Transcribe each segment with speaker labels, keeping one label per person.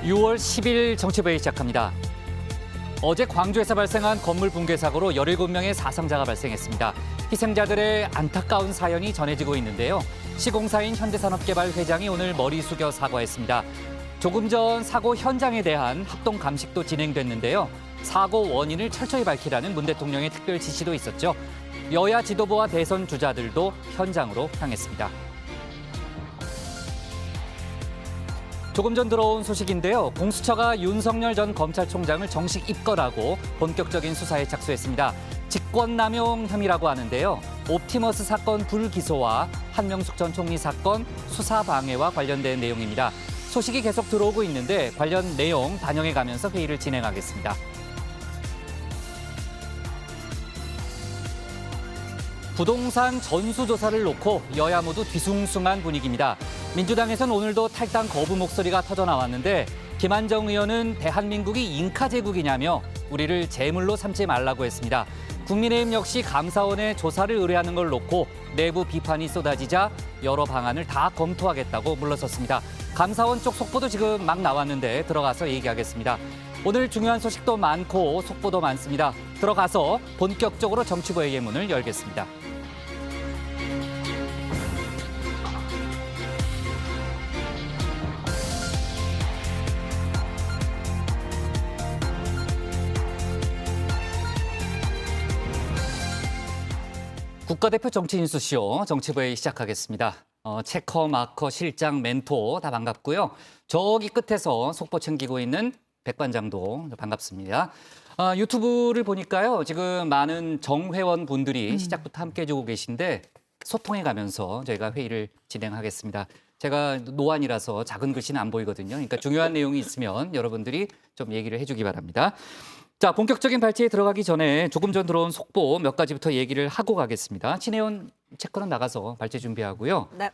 Speaker 1: 6월 10일 정치부회 시작합니다. 어제 광주에서 발생한 건물 붕괴 사고로 17명의 사상자가 발생했습니다. 희생자들의 안타까운 사연이 전해지고 있는데요. 시공사인 현대산업개발 회장이 오늘 머리 숙여 사과했습니다. 조금 전 사고 현장에 대한 합동 감식도 진행됐는데요. 사고 원인을 철저히 밝히라는 문 대통령의 특별 지시도 있었죠. 여야 지도부와 대선 주자들도 현장으로 향했습니다. 조금 전 들어온 소식인데요. 공수처가 윤석열 전 검찰총장을 정식 입건하고 본격적인 수사에 착수했습니다. 직권남용 혐의라고 하는데요. 옵티머스 사건 불기소와 한명숙 전 총리 사건 수사 방해와 관련된 내용입니다. 소식이 계속 들어오고 있는데 관련 내용 반영해가면서 회의를 진행하겠습니다. 부동산 전수조사를 놓고 여야 모두 뒤숭숭한 분위기입니다. 민주당에서는 오늘도 탈당 거부 목소리가 터져나왔는데 김한정 의원은 대한민국이 잉카 제국이냐며 우리를 제물로 삼지 말라고 했습니다. 국민의힘 역시 감사원에 조사를 의뢰하는 걸 놓고 내부 비판이 쏟아지자 여러 방안을 다 검토하겠다고 물러섰습니다. 감사원 쪽 속보도 지금 막 나왔는데 들어가서 얘기하겠습니다. 오늘 중요한 소식도 많고 속보도 많습니다. 들어가서 본격적으로 정치부회의 문을 열겠습니다. 국가대표 정치 뉴스쇼 정치부회의 시작하겠습니다. 체커, 마커, 실장, 멘토 다 반갑고요. 저기 끝에서 속보 챙기고 있는 백반장도 반갑습니다. 유튜브를 보니까요. 지금 많은 정회원 분들이 시작부터 함께 해주고 계신데 소통해가면서 저희가 회의를 진행하겠습니다. 제가 노안이라서 작은 글씨는 안 보이거든요. 그러니까 중요한 내용이 있으면 여러분들이 좀 얘기를 해주기 바랍니다. 자, 본격적인 발제에 들어가기 전에 조금 전 들어온 속보 몇 가지부터 얘기를 하고 가겠습니다. 친혜원 체크는 나가서 발제 준비하고요.
Speaker 2: 네.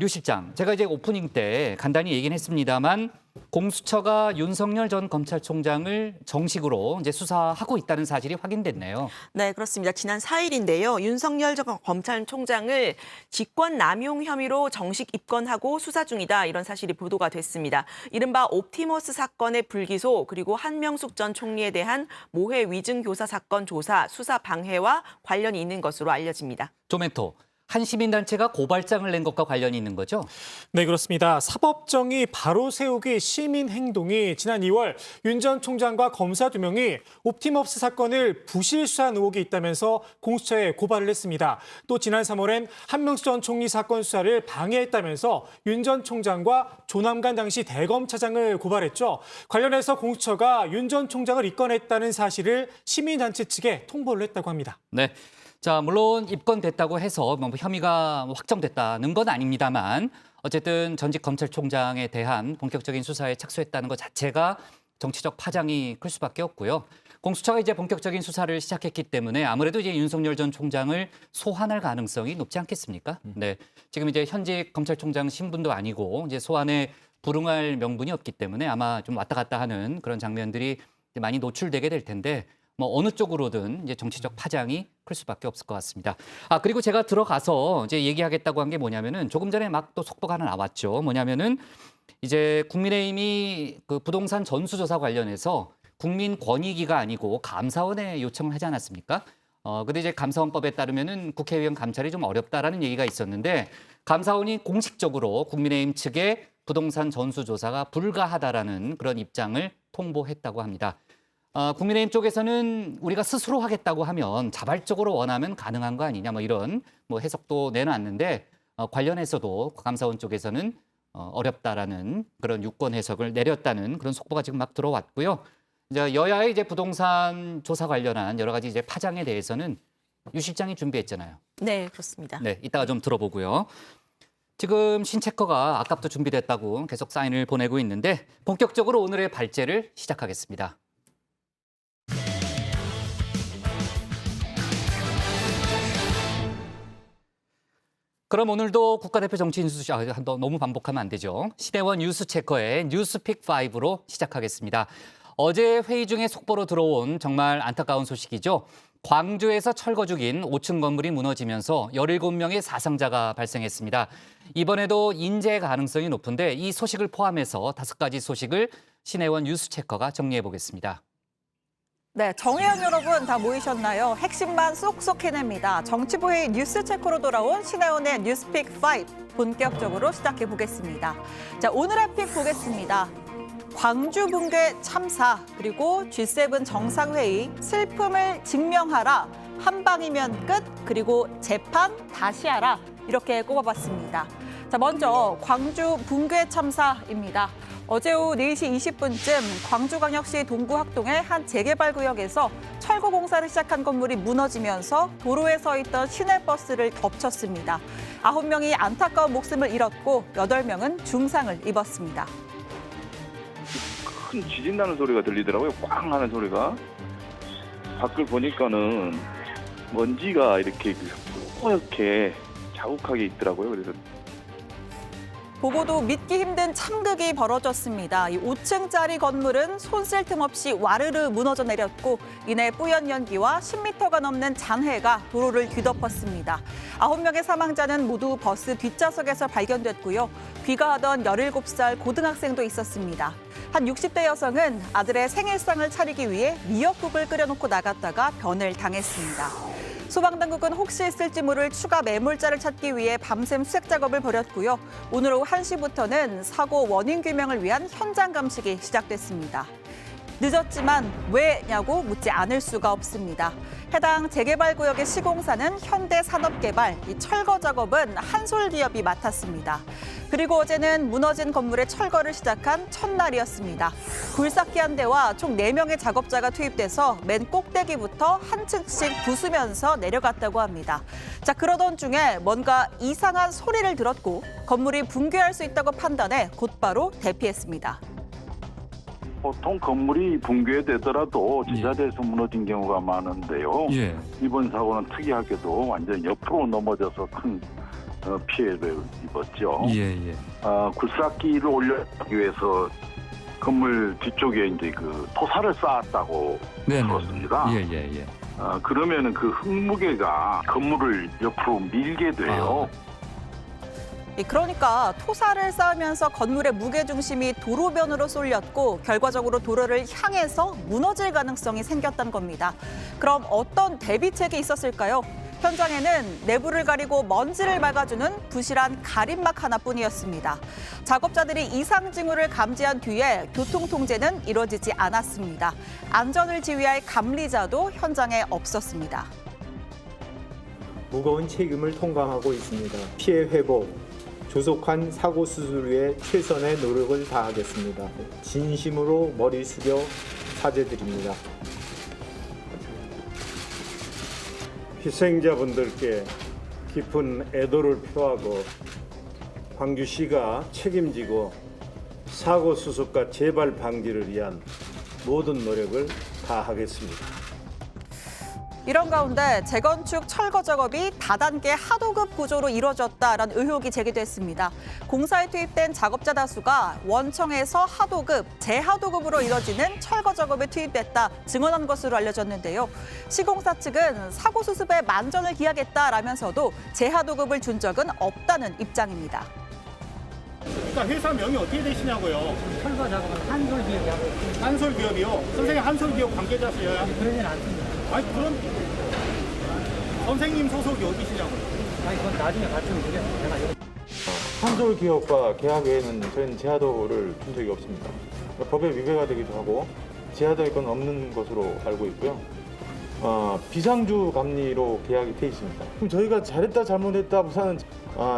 Speaker 1: 류 실장, 제가 이제 오프닝 때 간단히 얘기는 했습니다만 공수처가 윤석열 전 검찰총장을 정식으로 이제 수사하고 있다는 사실이 확인됐네요.
Speaker 2: 네, 그렇습니다. 지난 4일인데요. 윤석열 전 검찰총장을 직권남용 혐의로 정식 입건하고 수사 중이다. 이런 사실이 보도가 됐습니다. 이른바 옵티머스 사건의 불기소 그리고 한명숙 전 총리에 대한 모해 위증교사 사건 조사, 수사 방해와 관련이 있는 것으로 알려집니다.
Speaker 1: 조멘토. 한 시민단체가 고발장을 낸 것과 관련이 있는 거죠?
Speaker 3: 네, 그렇습니다. 사법정의 바로 세우기 시민행동이 지난 2월 윤 전 총장과 검사 2명이 옵티머스 사건을 부실 수사한 의혹이 있다면서 공수처에 고발을 했습니다. 또 지난 3월엔 한명숙 전 총리 사건 수사를 방해했다면서 윤 전 총장과 조남관 당시 대검 차장을 고발했죠. 관련해서 공수처가 윤 전 총장을 입건했다는 사실을 시민단체 측에 통보를 했다고 합니다.
Speaker 1: 네. 자, 물론 입건됐다고 해서 뭐 혐의가 확정됐다는 건 아닙니다만 어쨌든 전직 검찰총장에 대한 본격적인 수사에 착수했다는 것 자체가 정치적 파장이 클 수밖에 없고요. 공수처가 이제 본격적인 수사를 시작했기 때문에 아무래도 이제 윤석열 전 총장을 소환할 가능성이 높지 않겠습니까? 네, 지금 이제 현직 검찰총장 신분도 아니고 이제 소환에 불응할 명분이 없기 때문에 아마 좀 왔다 갔다 하는 그런 장면들이 많이 노출되게 될 텐데. 뭐 어느 쪽으로든 이제 정치적 파장이 클 수밖에 없을 것 같습니다. 그리고 제가 들어가서 이제 얘기하겠다고 한 게 뭐냐면은 조금 전에 막 또 속보가 하나 나왔죠. 뭐냐면은 이제 국민의힘이 그 부동산 전수조사 관련해서 국민권익위가 아니고 감사원에 요청을 하지 않았습니까? 근데 이제 감사원법에 따르면은 국회의원 감찰이 좀 어렵다라는 얘기가 있었는데 감사원이 공식적으로 국민의힘 측에 부동산 전수조사가 불가하다라는 그런 입장을 통보했다고 합니다. 국민의힘 쪽에서는 우리가 스스로 하겠다고 하면 자발적으로 원하면 가능한 거 아니냐 뭐 이런 뭐 해석도 내놨는데 관련해서도 감사원 쪽에서는 어렵다라는 그런 유권 해석을 내렸다는 그런 속보가 지금 막 들어왔고요. 이제 여야의 이제 부동산 조사 관련한 여러 가지 이제 파장에 대해서는 유 실장이 준비했잖아요.
Speaker 2: 네, 그렇습니다.
Speaker 1: 네, 이따가 좀 들어보고요. 지금 신체커가 아까부터 준비됐다고 계속 사인을 보내고 있는데 본격적으로 오늘의 발제를 시작하겠습니다. 그럼 오늘도 국가대표 정치 뉴스 너무 반복하면 안 되죠. 시대원 뉴스체커의 뉴스픽5로 시작하겠습니다. 어제 회의 중에 속보로 들어온 정말 안타까운 소식이죠. 광주에서 철거 중인 5층 건물이 무너지면서 17명의 사상자가 발생했습니다. 이번에도 인재 가능성이 높은데 이 소식을 포함해서 5가지 소식을 신혜원 뉴스체커가 정리해 보겠습니다.
Speaker 4: 네, 정의원 여러분 다 모이셨나요? 핵심만 쏙쏙 해냅니다. 정치부의 뉴스체커로 돌아온 신혜원의 뉴스픽 5 본격적으로 시작해 보겠습니다. 자, 오늘의 픽 보겠습니다. 광주 붕괴 참사 그리고 G7 정상회의 슬픔을 증명하라 한 방이면 끝 그리고 재판 다시 하라 이렇게 꼽아봤습니다. 자, 먼저 광주 붕괴 참사입니다. 어제 오후 4시 20분쯤 광주광역시 동구학동의 한 재개발 구역에서 철거 공사를 시작한 건물이 무너지면서 도로에 서 있던 시내버스를 덮쳤습니다. 9명이 안타까운 목숨을 잃었고 8명은 중상을 입었습니다.
Speaker 5: 큰 지진 나는 소리가 들리더라고요. 꽝 하는 소리가. 밖을 보니까는 먼지가 이렇게 뽀얗게 자욱하게 있더라고요. 그래서
Speaker 4: 보고도 믿기 힘든 참극이 벌어졌습니다. 이 5층짜리 건물은 손쓸 틈 없이 와르르 무너져 내렸고 이내 뿌연 연기와 10m가 넘는 잔해가 도로를 뒤덮었습니다. 9명의 사망자는 모두 버스 뒷좌석에서 발견됐고요. 귀가하던 17살 고등학생도 있었습니다. 한 60대 여성은 아들의 생일상을 차리기 위해 미역국을 끓여놓고 나갔다가 변을 당했습니다. 소방당국은 혹시 있을지 모를 추가 매몰자를 찾기 위해 밤샘 수색 작업을 벌였고요. 오늘 오후 1시부터는 사고 원인 규명을 위한 현장 감식이 시작됐습니다. 늦었지만 왜냐고 묻지 않을 수가 없습니다. 해당 재개발 구역의 시공사는 현대산업개발, 이 철거 작업은 한솔기업이 맡았습니다. 그리고 어제는 무너진 건물의 철거를 시작한 첫날이었습니다. 굴삭기 한 대와 총 4명의 작업자가 투입돼서 맨 꼭대기부터 한 층씩 부수면서 내려갔다고 합니다. 자, 그러던 중에 뭔가 이상한 소리를 들었고 건물이 붕괴할 수 있다고 판단해 곧바로 대피했습니다.
Speaker 6: 보통 건물이 붕괴되더라도 지하대에서 무너진 경우가 많은데요.
Speaker 1: 예.
Speaker 6: 이번 사고는 특이하게도 완전 옆으로 넘어져서 큰 피해를 입었죠.
Speaker 1: 예.
Speaker 6: 굴삭기를 올려기 위해서 건물 뒤쪽에 이제 그 토사를 쌓았다고 들었습니다.
Speaker 1: 예.
Speaker 6: 그러면은 그 흙무게가 건물을 옆으로 밀게 돼요.
Speaker 4: 그러니까 토사를 쌓으면서 건물의 무게중심이 도로변으로 쏠렸고 결과적으로 도로를 향해서 무너질 가능성이 생겼다는 겁니다. 그럼 어떤 대비책이 있었을까요? 현장에는 내부를 가리고 먼지를 막아주는 부실한 가림막 하나뿐이었습니다. 작업자들이 이상 징후를 감지한 뒤에 교통 통제는 이루어지지 않았습니다. 안전을 지휘할 감리자도 현장에 없었습니다.
Speaker 7: 무거운 책임을 통감하고 있습니다. 피해 회복, 조속한 사고 수술 위해 최선의 노력을 다하겠습니다. 진심으로 머리 숙여 사죄드립니다.
Speaker 8: 희생자분들께 깊은 애도를 표하고 광주시가 책임지고 사고 수습과 재발 방지를 위한 모든 노력을 다하겠습니다.
Speaker 4: 이런 가운데 재건축 철거 작업이 다단계 하도급 구조로 이루어졌다라는 의혹이 제기됐습니다. 공사에 투입된 작업자 다수가 원청에서 하도급, 재하도급으로 이뤄지는 철거 작업에 투입됐다 증언한 것으로 알려졌는데요. 시공사 측은 사고 수습에 만전을 기하겠다라면서도 재하도급을 준 적은 없다는 입장입니다.
Speaker 3: 그러니까 회사 명이 어떻게 되시냐고요?
Speaker 9: 철거 작업은 한솔기업이 하고 있습니다.
Speaker 3: 한솔기업이요? 선생님 한솔기업 관계자세요?
Speaker 9: 그러진 않습니다.
Speaker 3: 아니 그럼 선생님 소속이 어디시냐고요?
Speaker 9: 아니, 그건 나중에 말씀을 드리겠습니다. 제가 여기...
Speaker 7: 한솔기업과 계약 외에는 저희는 제하도를 준 적이 없습니다. 그러니까 법에 위배가 되기도 하고 제하도의 건 없는 것으로 알고 있고요. 비상주 감리로 계약이 돼 있습니다. 그럼 저희가 잘했다 잘못했다 우선은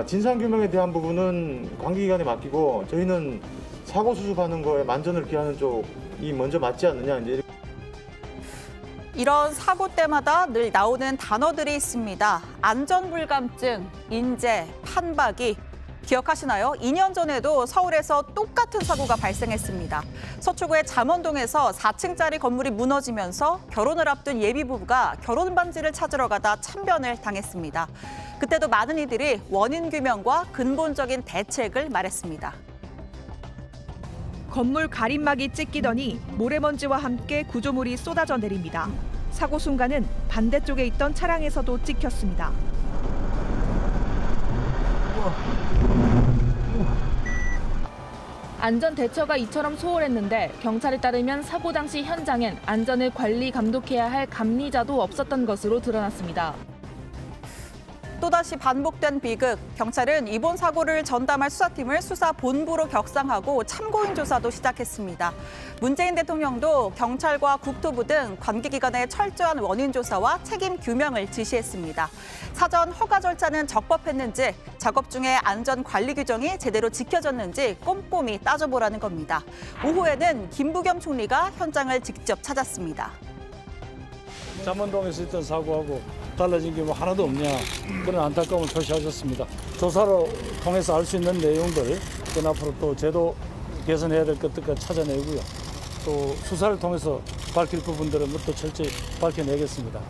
Speaker 7: 진상규명에 대한 부분은 관계기관에 맡기고 저희는 사고 수습하는 거에 만전을 기하는 쪽이 먼저 맞지 않느냐 이제.
Speaker 4: 이런 사고 때마다 늘 나오는 단어들이 있습니다. 안전불감증, 인재, 판박이. 기억하시나요? 2년 전에도 서울에서 똑같은 사고가 발생했습니다. 서초구의 잠원동에서 4층짜리 건물이 무너지면서 결혼을 앞둔 예비부부가 결혼 반지를 찾으러 가다 참변을 당했습니다. 그때도 많은 이들이 원인 규명과 근본적인 대책을 말했습니다.
Speaker 10: 건물 가림막이 찢기더니 모래먼지와 함께 구조물이 쏟아져 내립니다. 사고 순간은 반대쪽에 있던 차량에서도 찍혔습니다.
Speaker 11: 안전 대처가 이처럼 소홀했는데 경찰에 따르면 사고 당시 현장엔 안전을 관리 감독해야 할 감리자도 없었던 것으로 드러났습니다.
Speaker 4: 또다시 반복된 비극. 경찰은 이번 사고를 전담할 수사팀을 수사본부로 격상하고 참고인 조사도 시작했습니다. 문재인 대통령도 경찰과 국토부 등 관계기관의 철저한 원인 조사와 책임 규명을 지시했습니다. 사전 허가 절차는 적법했는지, 작업 중에 안전 관리 규정이 제대로 지켜졌는지 꼼꼼히 따져보라는 겁니다. 오후에는 김부겸 총리가 현장을 직접 찾았습니다.
Speaker 12: 잠원동에서 있던 사고하고 달라진 게 뭐 하나도 없냐, 그런 안타까움을 표시하셨습니다. 조사로 통해서 알 수 있는 내용들, 앞으로 또 제도 개선해야 될 것들까지 찾아내고요. 또 수사를 통해서 밝힐 부분들은 또 철저히 밝혀내겠습니다.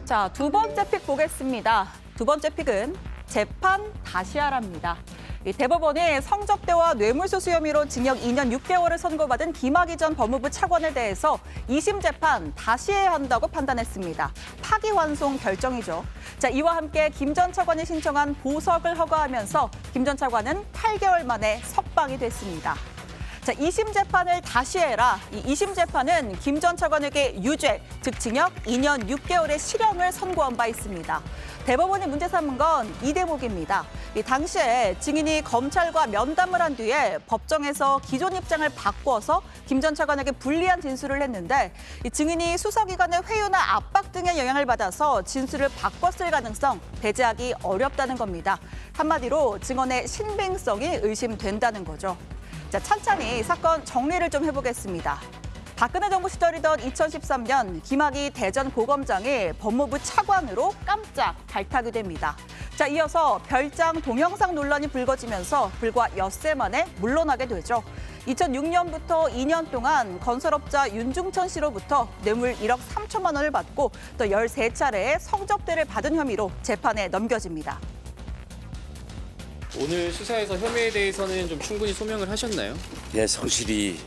Speaker 4: 자, 두 번째 픽 보겠습니다. 두 번째 픽은 재판 다시 하랍니다. 이 대법원이 성접대와 뇌물수수 혐의로 징역 2년 6개월을 선고받은 김학의 전 법무부 차관에 대해서 2심 재판 다시 해야 한다고 판단했습니다. 파기환송 결정이죠. 자, 이와 함께 김 전 차관이 신청한 보석을 허가하면서 김 전 차관은 8개월 만에 석방이 됐습니다. 자, 2심 재판을 다시 해라. 이 2심 재판은 김 전 차관에게 유죄, 즉 징역 2년 6개월의 실형을 선고한 바 있습니다. 대법원이 문제 삼은 건 이 대목입니다. 이 당시에 증인이 검찰과 면담을 한 뒤에 법정에서 기존 입장을 바꿔서 김 전 차관에게 불리한 진술을 했는데, 이 증인이 수사기관의 회유나 압박 등의 영향을 받아서 진술을 바꿨을 가능성 배제하기 어렵다는 겁니다. 한마디로 증언의 신빙성이 의심된다는 거죠. 자, 찬찬히 사건 정리를 좀 해보겠습니다. 박근혜 정부 시절이던 2013년 김학의 대전고검장이 법무부 차관으로 깜짝 발탁이 됩니다. 자, 이어서 별장 동영상 논란이 불거지면서 불과 엿새 만에 물러나게 되죠. 2006년부터 2년 동안 건설업자 윤중천 씨로부터 뇌물 1억 3천만 원을 받고 또 13차례의 성접대를 받은 혐의로 재판에 넘겨집니다.
Speaker 13: 오늘 수사에서 혐의에 대해서는 좀 충분히 소명을 하셨나요?
Speaker 14: 예, 성실히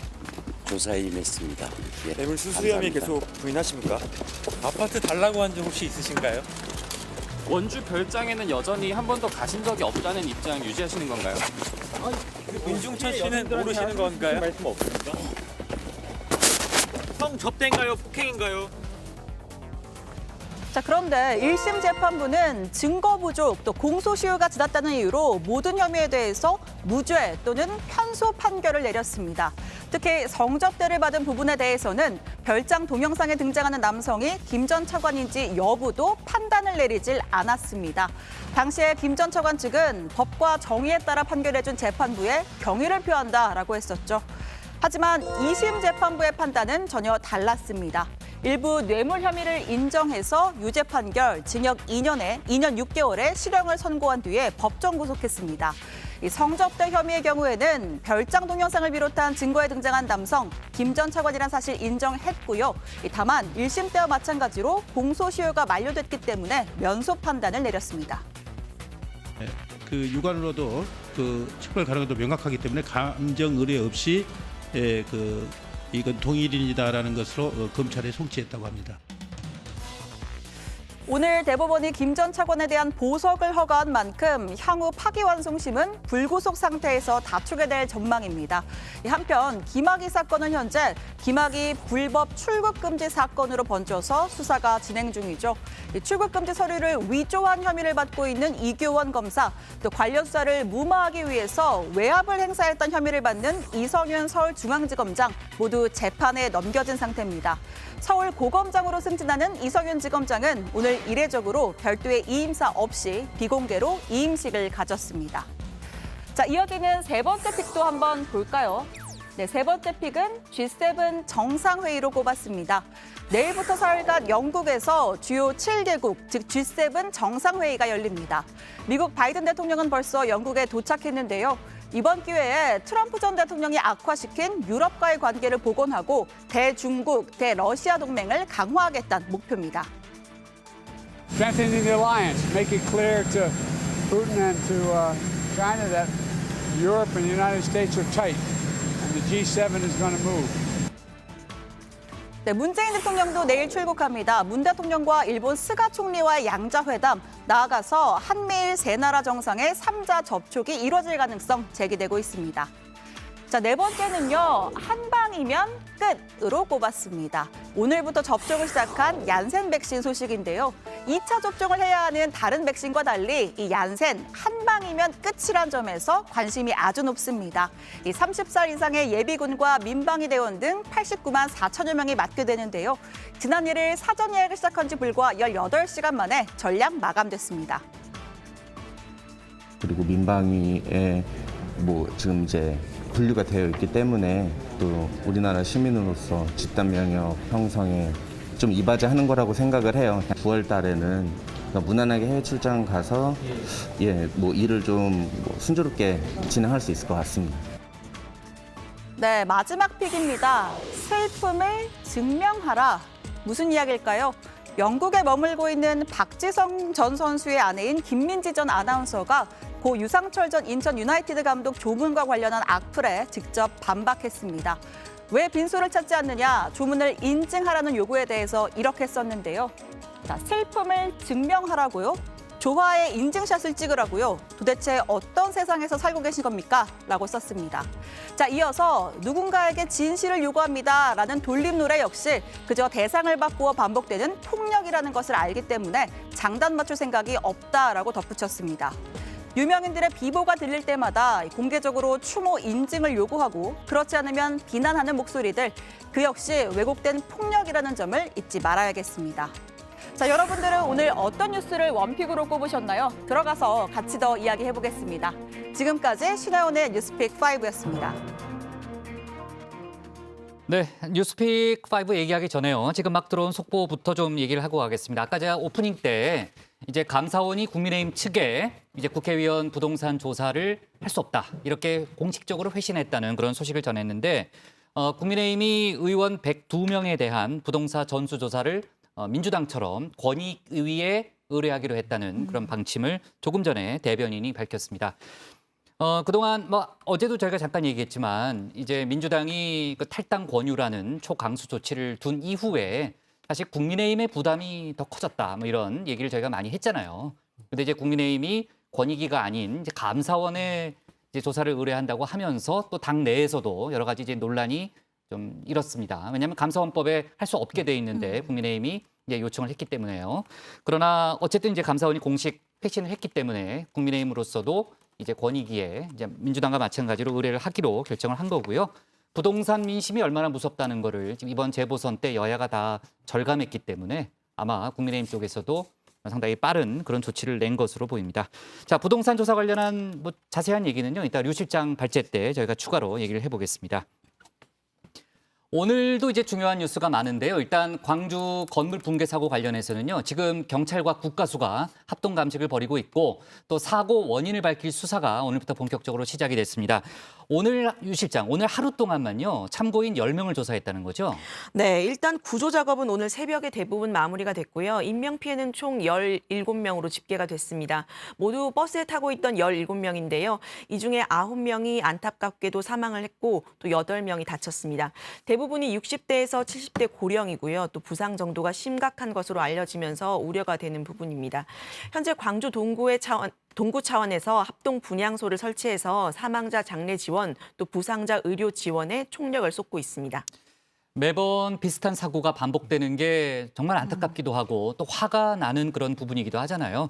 Speaker 14: 조사에 임했습니다. 예,
Speaker 15: 뇌물 수수 혐의 계속 부인하십니까? 아파트 달라고 한 적 혹시 있으신가요?
Speaker 13: 원주 별장에는 여전히 한 번도 가신 적이 없다는 입장 유지하시는 건가요?
Speaker 15: 윤중천 씨는 모르시는 건가요? 말씀 없습니까? 성접대인가요? 폭행인가요?
Speaker 4: 자, 그런데 1심 재판부는 증거 부족 또 공소시효가 지났다는 이유로 모든 혐의에 대해서 무죄 또는 편소 판결을 내렸습니다. 특히 성접대를 받은 부분에 대해서는 별장 동영상에 등장하는 남성이 김 전 차관인지 여부도 판단을 내리질 않았습니다. 당시에 김 전 차관 측은 법과 정의에 따라 판결해준 재판부에 경의를 표한다라고 했었죠. 하지만 2심 재판부의 판단은 전혀 달랐습니다. 일부 뇌물 혐의를 인정해서 유죄 판결, 징역 2년 6개월의 실형을 선고한 뒤에 법정 구속했습니다. 이 성접대 혐의의 경우에는 별장 동영상을 비롯한 증거에 등장한 남성 김 전 차관이란 사실 인정했고요. 다만 1심 때와 마찬가지로 공소시효가 만료됐기 때문에 면소 판단을 내렸습니다.
Speaker 16: 그 유관으로도 그 처벌 가능성도 명확하기 때문에 감정 의뢰 없이 이건 동일인이다라는 것으로 검찰에 송치했다고 합니다.
Speaker 4: 오늘 대법원이 김 전 차관에 대한 보석을 허가한 만큼 향후 파기환송심은 불구속 상태에서 다투게 될 전망입니다. 한편 김학의 사건은 현재 김학의 불법 출국금지 사건으로 번져서 수사가 진행 중이죠. 출국금지 서류를 위조한 혐의를 받고 있는 이규원 검사, 또 관련 수사를 무마하기 위해서 외압을 행사했던 혐의를 받는 이성윤 서울중앙지검장 모두 재판에 넘겨진 상태입니다. 서울고검장으로 승진하는 이성윤 지검장은 오늘 이례적으로 별도의 이임사 없이 비공개로 이임식을 가졌습니다. 자, 이어지는 세 번째 픽도 한번 볼까요? 네, 세 번째 픽은 G7 정상회의로 꼽았습니다. 내일부터 사흘간 영국에서 주요 7개국, 즉 G7 정상회의가 열립니다. 미국 바이든 대통령은 벌써 영국에 도착했는데요. 이번 기회에 트럼프 전 대통령이 악화시킨 유럽과의 관계를 복원하고 대중국, 대러시아 동맹을 강화하겠다는 목표입니다.
Speaker 17: Strengthening the alliance, make it clear to Putin and to China that Europe and the United States are tight, and the G7 is going to move.
Speaker 4: 네, 문재인 대통령도 내일 출국합니다. 문 대통령과 일본 스가 총리와의 양자회담, 나아가서 한미일 세 나라 정상의 3자 접촉이 이뤄질 가능성 제기되고 있습니다. 자, 네 번째는요. 한 방이면 끝으로 꼽았습니다. 오늘부터 접종을 시작한 얀센 백신 소식인데요. 2차 접종을 해야 하는 다른 백신과 달리 이 얀센 한 방이면 끝이란 점에서 관심이 아주 높습니다. 이 30살 이상의 예비군과 민방위 대원 등 89만 4천여 명이 맞게 되는데요. 지난 1일 사전 예약을 시작한 지 불과 18시간 만에 전량 마감됐습니다.
Speaker 18: 그리고 민방위에 지금 이제 분류가 되어 있기 때문에 또 우리나라 시민으로서 집단 면역 형성에 좀 이바지하는 거라고 생각을 해요. 9월 달에는 무난하게 해외 출장 가서 일을 좀 순조롭게 진행할 수 있을 것 같습니다.
Speaker 4: 네, 마지막 픽입니다. 슬픔을 증명하라. 무슨 이야기일까요? 영국에 머물고 있는 박지성 전 선수의 아내인 김민지 전 아나운서가 고 유상철 전 인천 유나이티드 감독 조문과 관련한 악플에 직접 반박했습니다. 왜 빈소를 찾지 않느냐, 조문을 인증하라는 요구에 대해서 이렇게 썼는데요. 자, 슬픔을 증명하라고요? 조화의 인증샷을 찍으라고요? 도대체 어떤 세상에서 살고 계신 겁니까? 라고 썼습니다. 자, 이어서 누군가에게 진실을 요구합니다. 라는 돌림 노래 역시 그저 대상을 바꾸어 반복되는 폭력이라는 것을 알기 때문에 장단 맞출 생각이 없다라고 덧붙였습니다. 유명인들의 비보가 들릴 때마다 공개적으로 추모 인증을 요구하고 그렇지 않으면 비난하는 목소리들, 그 역시 왜곡된 폭력이라는 점을 잊지 말아야겠습니다. 자, 여러분들은 오늘 어떤 뉴스를 원픽으로 꼽으셨나요? 들어가서 같이 더 이야기해보겠습니다. 지금까지 신하연의 뉴스픽 5였습니다.
Speaker 1: 네, 뉴스픽 5 얘기하기 전에요. 지금 막 들어온 속보부터 좀 얘기를 하고 가겠습니다. 아까 제가 오프닝 때 이제 감사원이 국민의힘 측에 이제 국회의원 부동산 조사를 할 수 없다, 이렇게 공식적으로 회신했다는 그런 소식을 전했는데, 국민의힘이 의원 102명에 대한 부동산 전수조사를 민주당처럼 권익위에 의뢰하기로 했다는 그런 방침을 조금 전에 대변인이 밝혔습니다. 그동안 어제도 저희가 잠깐 얘기했지만 이제 민주당이 그 탈당 권유라는 초강수 조치를 둔 이후에 사실 국민의힘의 부담이 더 커졌다, 이런 얘기를 저희가 많이 했잖아요. 근데 이제 국민의힘이 권익위가 아닌 이제 감사원에 이제 조사를 의뢰한다고 하면서 또 당 내에서도 여러 가지 이제 논란이 좀 일었습니다. 왜냐하면 감사원법에 할 수 없게 돼 있는데 국민의힘이 이제 요청을 했기 때문에요. 그러나 어쨌든 이제 감사원이 공식 회신을 했기 때문에 국민의힘으로서도 이제 권익위에 이제 민주당과 마찬가지로 의뢰를 하기로 결정을 한 거고요. 부동산 민심이 얼마나 무섭다는 거를 지금 이번 재보선 때 여야가 다 절감했기 때문에 아마 국민의힘 쪽에서도 상당히 빠른 그런 조치를 낸 것으로 보입니다. 자, 부동산 조사 관련한 자세한 얘기는요, 이따 류 실장 발제 때 저희가 추가로 얘기를 해보겠습니다. 오늘도 이제 중요한 뉴스가 많은데요. 일단 광주 건물 붕괴 사고 관련해서는요, 지금 경찰과 국가수가 합동 감식을 벌이고 있고 또 사고 원인을 밝힐 수사가 오늘부터 본격적으로 시작이 됐습니다. 오늘 유 실장, 오늘 하루 동안만요, 참고인 10명을 조사했다는 거죠?
Speaker 2: 네, 일단 구조 작업은 오늘 새벽에 대부분 마무리가 됐고요. 인명 피해는 총 17명으로 집계가 됐습니다. 모두 버스에 타고 있던 17명인데요. 이 중에 9명이 안타깝게도 사망을 했고 또 8명이 다쳤습니다. 대부분이 60대에서 70대 고령이고요. 또 부상 정도가 심각한 것으로 알려지면서 우려가 되는 부분입니다. 현재 광주 동구 차원에서 합동 분향소를 설치해서 사망자 장례 지원, 또 부상자 의료 지원에 총력을 쏟고 있습니다.
Speaker 1: 매번 비슷한 사고가 반복되는 게 정말 안타깝기도 하고 또 화가 나는 그런 부분이기도 하잖아요.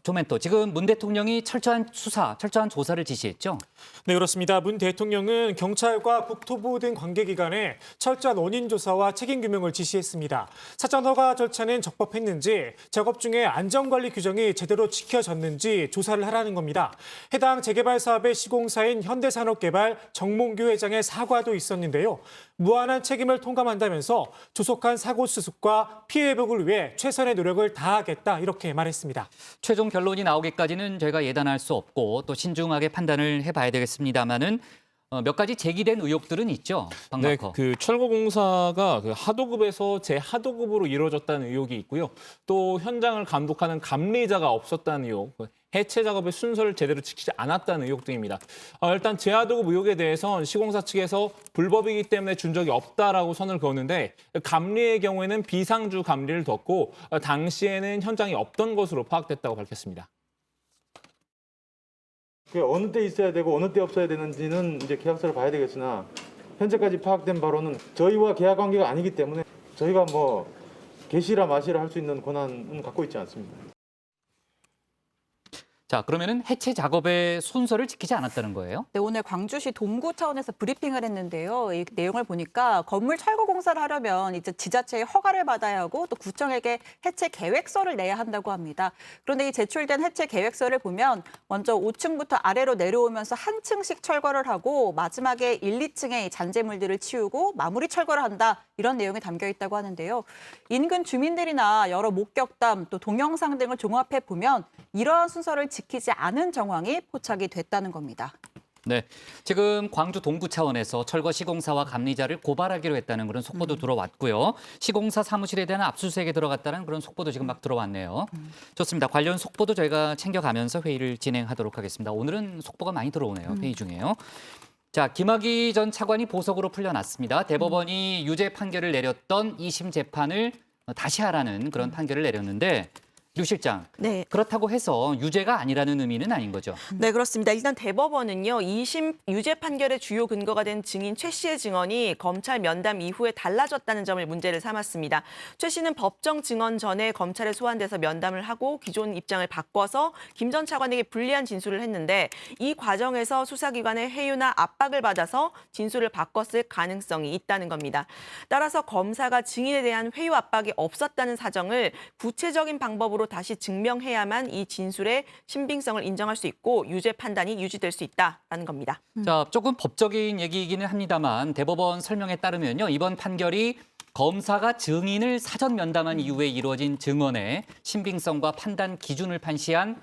Speaker 1: 조멘토, 지금 문 대통령이 철저한 수사, 철저한 조사를 지시했죠?
Speaker 3: 네, 그렇습니다. 문 대통령은 경찰과 국토부 등 관계기관에 철저한 원인 조사와 책임 규명을 지시했습니다. 사전 허가 절차는 적법했는지, 작업 중에 안전관리 규정이 제대로 지켜졌는지 조사를 하라는 겁니다. 해당 재개발 사업의 시공사인 현대산업개발 정몽규 회장의 사과도 있었는데요. 무한한 책임을 통감한다면서 조속한 사고 수습과 피해 회복을 위해 최선의 노력을 다하겠다, 이렇게 말했습니다.
Speaker 1: 최종 결론이 나오기까지는 저희가 예단할 수 없고 또 신중하게 판단을 해봐야 되겠습니다만은 몇 가지 제기된 의혹들은 있죠.
Speaker 15: 네, 그 철거공사가 그 하도급에서 재하도급으로 이루어졌다는 의혹이 있고요. 또 현장을 감독하는 감리자가 없었다는 의혹,
Speaker 19: 해체 작업의 순서를 제대로 지키지 않았다는 의혹 등입니다. 일단 제하도급 의혹에 대해선 시공사 측에서 불법이기 때문에 준 적이 없다라고 선을 그었는데 감리의 경우에는 비상주 감리를 뒀고 당시에는 현장이 없던 것으로 파악됐다고 밝혔습니다.
Speaker 7: 어느 때 있어야 되고 어느 때 없어야 되는지는 이제 계약서를 봐야 되겠으나 현재까지 파악된 바로는 저희와 계약 관계가 아니기 때문에 저희가 뭐 개시라 마시라 할 수 있는 권한은 갖고 있지 않습니다.
Speaker 1: 자, 그러면은 해체 작업의 순서를 지키지 않았다는 거예요?
Speaker 4: 네, 오늘 광주시 동구 차원에서 브리핑을 했는데요. 이 내용을 보니까 건물 철거 공사를 하려면 이제 지자체의 허가를 받아야 하고 또 구청에게 해체 계획서를 내야 한다고 합니다. 그런데 이 제출된 해체 계획서를 보면 먼저 5층부터 아래로 내려오면서 한 층씩 철거를 하고 마지막에 1, 2층의 잔재물들을 치우고 마무리 철거를 한다. 이런 내용이 담겨 있다고 하는데요. 인근 주민들이나 여러 목격담 또 동영상 등을 종합해 보면 이러한 순서를 지키지 않은 정황이 포착이 됐다는 겁니다.
Speaker 1: 네, 지금 광주 동구 차원에서 철거 시공사와 감리자를 고발하기로 했다는 그런 속보도 들어왔고요. 시공사 사무실에 대한 압수수색에 들어갔다는 그런 속보도 지금 막 들어왔네요. 좋습니다. 관련 속보도 저희가 챙겨가면서 회의를 진행하도록 하겠습니다. 오늘은 속보가 많이 들어오네요. 회의 중에요. 자, 김학의 전 차관이 보석으로 풀려났습니다. 대법원이 유죄 판결을 내렸던 2심 재판을 다시 하라는 그런 판결을 내렸는데 류 실장,
Speaker 2: 네.
Speaker 1: 그렇다고 해서 유죄가 아니라는 의미는 아닌 거죠?
Speaker 2: 네, 그렇습니다. 일단 대법원은요, 2심 유죄 판결의 주요 근거가 된 증인 최 씨의 증언이 검찰 면담 이후에 달라졌다는 점을 문제를 삼았습니다. 최 씨는 법정 증언 전에 검찰에 소환돼서 면담을 하고 기존 입장을 바꿔서 김 전 차관에게 불리한 진술을 했는데 이 과정에서 수사기관의 회유나 압박을 받아서 진술을 바꿨을 가능성이 있다는 겁니다. 따라서 검사가 증인에 대한 회유 압박이 없었다는 사정을 구체적인 방법으로 다시 증명해야만 이 진술의 신빙성을 인정할 수 있고 유죄 판단이 유지될 수 있다라는 겁니다.
Speaker 1: 자, 조금 법적인 얘기이기는 합니다만 대법원 설명에 따르면요. 이번 판결이 검사가 증인을 사전 면담한 이후에 이루어진 증언의 신빙성과 판단 기준을 판시한